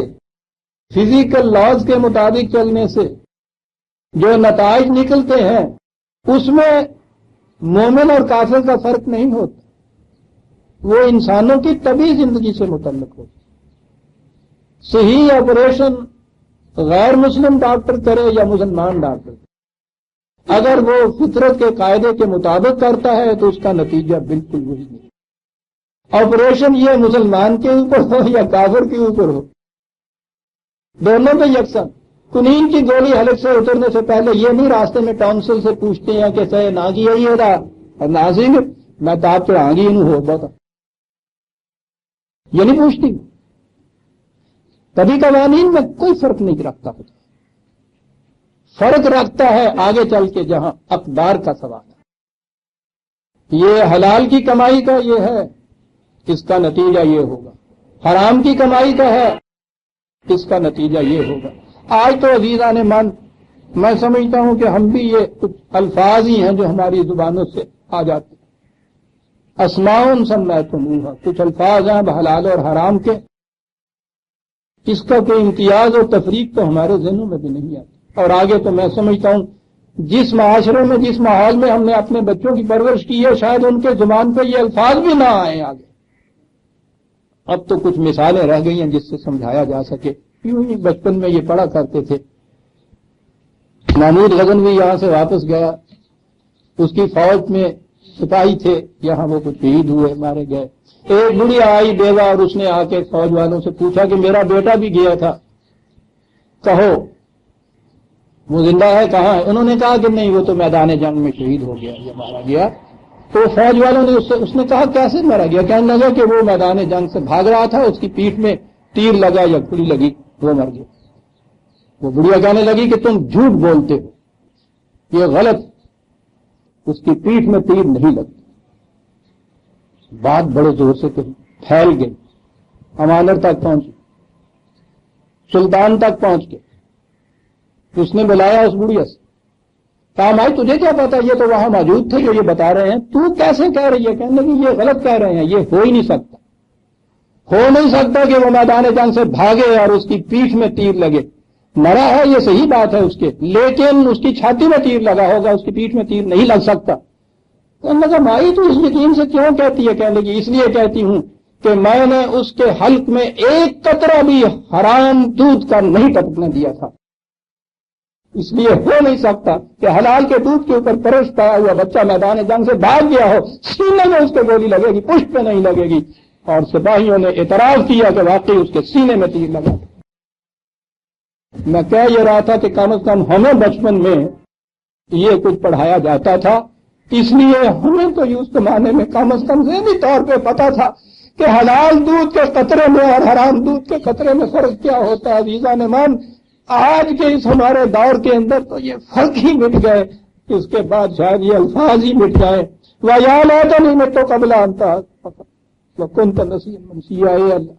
Speaker 1: فزیکل لاز کے مطابق چلنے سے جو نتائج نکلتے ہیں اس میں مومن اور کافر کا فرق نہیں ہوتا، وہ انسانوں کی طبی زندگی سے متعلق ہوتا۔ صحیح آپریشن غیر مسلم ڈاکٹر کرے یا مسلمان ڈاکٹر کرے، اگر وہ فطرت کے قاعدے کے مطابق کرتا ہے تو اس کا نتیجہ بالکل وہی نہیں۔ آپریشن یہ مسلمان کے اوپر ہو یا کافر کے اوپر ہو، دونوں پہ یکساں۔ کنین کی گولی حلق سے اترنے سے پہلے یہ نہیں راستے میں ٹونسل سے پوچھتے ہیں کہ سہے ناگی ہے یہ رہا اور نازی میں تاپ چڑھا گی انہوں ہو بتا، یہ نہیں پوچھتی۔ کبھی قوانین میں کوئی فرق نہیں رکھتا ہوتا، فرق رکھتا ہے آگے چل کے جہاں اقدار کا سوال ہے۔ یہ حلال کی کمائی کا یہ ہے، اس کا نتیجہ یہ ہوگا، حرام کی کمائی کا ہے، اس کا نتیجہ یہ ہوگا۔ آج تو عزیزان من میں سمجھتا ہوں کہ ہم بھی یہ کچھ الفاظ ہی ہیں جو ہماری زبانوں سے آ جاتے ہیں۔ اسماؤن سمیتموہا، کچھ الفاظ ہیں حلال اور حرام کے، اس کا کوئی امتیاز اور تفریق تو ہمارے ذہنوں میں بھی نہیں آتا۔ اور آگے تو میں سمجھتا ہوں جس معاشرے میں، جس ماحول میں ہم نے اپنے بچوں کی پرورش کی ہے، شاید ان کے زبان پہ یہ الفاظ بھی نہ آئیں آگے۔ اب تو کچھ مثالیں رہ گئی ہیں جس سے سمجھایا جا سکے۔ یوں ہی بچپن میں یہ پڑھا کرتے تھے، محمود غزنوی یہاں سے واپس گیا، اس کی فوج میں سپاہی تھے، یہاں وہ کچھ شہید ہوئے، مارے گئے۔ ایک بڑی آئی بیوہ اور اس نے آ کے فوج والوں سے پوچھا کہ میرا بیٹا بھی گیا تھا، کہو وہ زندہ ہے، کہاں ہے؟ انہوں نے کہا کہ نہیں، وہ تو میدان جنگ میں شہید ہو گیا یا مارا گیا۔ تو فوج والوں نے اس نے کہا کیسے مارا گیا؟ کہنے لگا کہ وہ میدان جنگ سے بھاگ رہا تھا، اس کی پیٹھ میں تیر لگا یا گولی لگی، وہ مر گیا۔ وہ بڑھیا کہنے لگی کہ تم جھوٹ بولتے ہو، یہ غلط، اس کی پیٹھ میں تیر نہیں لگتی۔ بات بڑے زور سے کہی، پھیل گئی، امانر تک پہنچی، سلطان تک پہنچ گئے۔ اس نے بلایا اس بڑھیا سے، کہا بھائی تجھے کیا پتا، یہ تو وہاں موجود تھے جو یہ بتا رہے ہیں، تو کیسے کہہ رہی ہے؟ کہنے لگی یہ غلط کہہ رہے ہیں، یہ ہو ہی نہیں سکتا، ہو نہیں سکتا کہ وہ میدان جنگ سے بھاگے اور اس کی پیٹھ میں تیر لگے۔ مرا ہے یہ صحیح بات ہے اس کے، لیکن اس کی چھاتی میں تیر لگا ہوگا، اس کی پیٹھ میں تیر نہیں لگ سکتا۔ کہنے لگا مائی تو اس یقین سے کیوں کہتی ہے؟ کہنے لگی اس لیے کہتی ہوں کہ میں نے اس کے حلق میں ایک قطرہ بھی حرام دودھ کا نہیں ٹپکنے دیا تھا، اس لیے ہو نہیں سکتا کہ حلال کے دودھ کے اوپر پرش پایا ہوا بچہ میدان جنگ سے بھاگ گیا ہو، سینے میں اس کے گولی لگے گی، پشت پہ نہیں لگے گی۔ اور سپاہیوں نے اعتراف کیا کہ واقعی اس کے سینے میں تیر لگا۔ میں کہہ یہ رہا تھا کہ کم از کم ہمیں بچپن میں یہ کچھ پڑھایا جاتا تھا، اس لیے ہمیں تو اس زمانے میں کم از کم ذہنی طور پہ پتا تھا کہ حلال دودھ کے قطرے میں اور حرام دودھ کے قطرے میں فرق کیا ہوتا ہے۔ عزیزان ایمان، آج کے اس ہمارے دور کے اندر تو یہ فرق ہی مٹ گئے، اس کے بعد شاید یہ الفاظ ہی مٹ جائیں۔ وَيَا لَيْتَنِي مِتُّ قَبْلَ أَن وَكُنتَ نَسِيًّا مَنسِيًّا، اے اللہ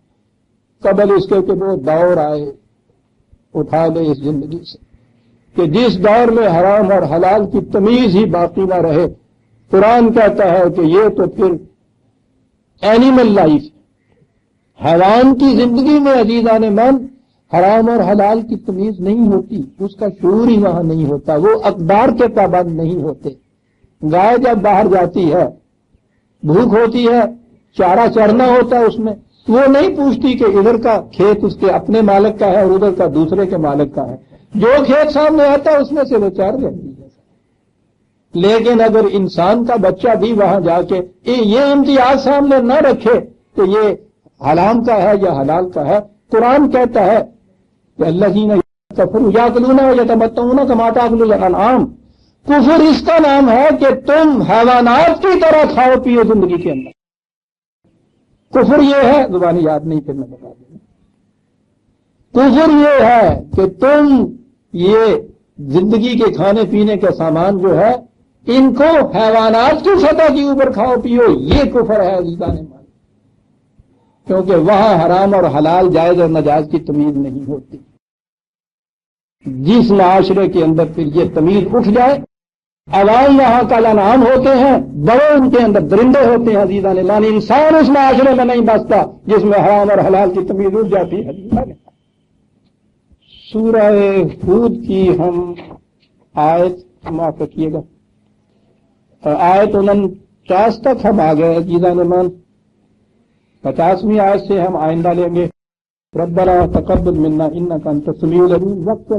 Speaker 1: قبل اس کے کہ وہ دور آئے، اٹھا لے اس زندگی سے کہ جس دور میں حرام اور حلال کی تمیز ہی باقی نہ رہے۔ قرآن کہتا ہے کہ یہ تو پھر اینیمل لائف، حیوان کی زندگی میں عزیزان من حرام اور حلال کی تمیز نہیں ہوتی، اس کا شعور ہی وہاں نہیں ہوتا، وہ اقدار کے پابند نہیں ہوتے۔ گائے جب باہر جاتی ہے، بھوک ہوتی ہے، چارہ چرنا ہوتا ہے اس میں، وہ نہیں پوچھتی کہ ادھر کا کھیت اس کے اپنے مالک کا ہے اور ادھر کا دوسرے کے مالک کا ہے، جو کھیت سامنے آتا ہے اس میں سے وہ چار لیتی ہے۔ لیکن اگر انسان کا بچہ بھی وہاں جا کے یہ امتیاز سامنے نہ رکھے کہ یہ حرام کا ہے یا حلال کا ہے، قرآن کہتا ہے کہ الذین کفروا یاکلون ویتمتعون کما تاکل الانعام، کفر اس کا نام ہے کہ تم حیوانات کی طرح کھاؤ پیو زندگی کے اندر۔ کفر یہ ہے، زبانی یاد نہیں پھر میں بتا دوں، کفر یہ ہے کہ تم یہ زندگی کے کھانے پینے کا سامان جو ہے ان کو حیوانات کی سطح کے اوپر کھاؤ پیو، یہ کفر ہے عزیزان مان، کیونکہ وہاں حرام اور حلال جائز اور ناجائز کی تمیز نہیں ہوتی۔ جس معاشرے کے اندر پھر یہ تمیز اٹھ جائے، عوام وہاں کا انعام ہوتے ہیں، بڑے ان کے اندر درندے ہوتے ہیں عزیزان مان، انسان اس معاشرے میں نہیں بستا جس میں حرام اور حلال کی تمیز اٹھ جاتی ہے۔ سورہ ہود کی ہم آیت معاف رکھیے گا، آیت 49 تک ہم آ گئے عزیزان مان، 50ویں آیت سے ہم آئندہ لیں گے۔ ربنا تقبل منا انک انت السمیع العلیم۔ وقت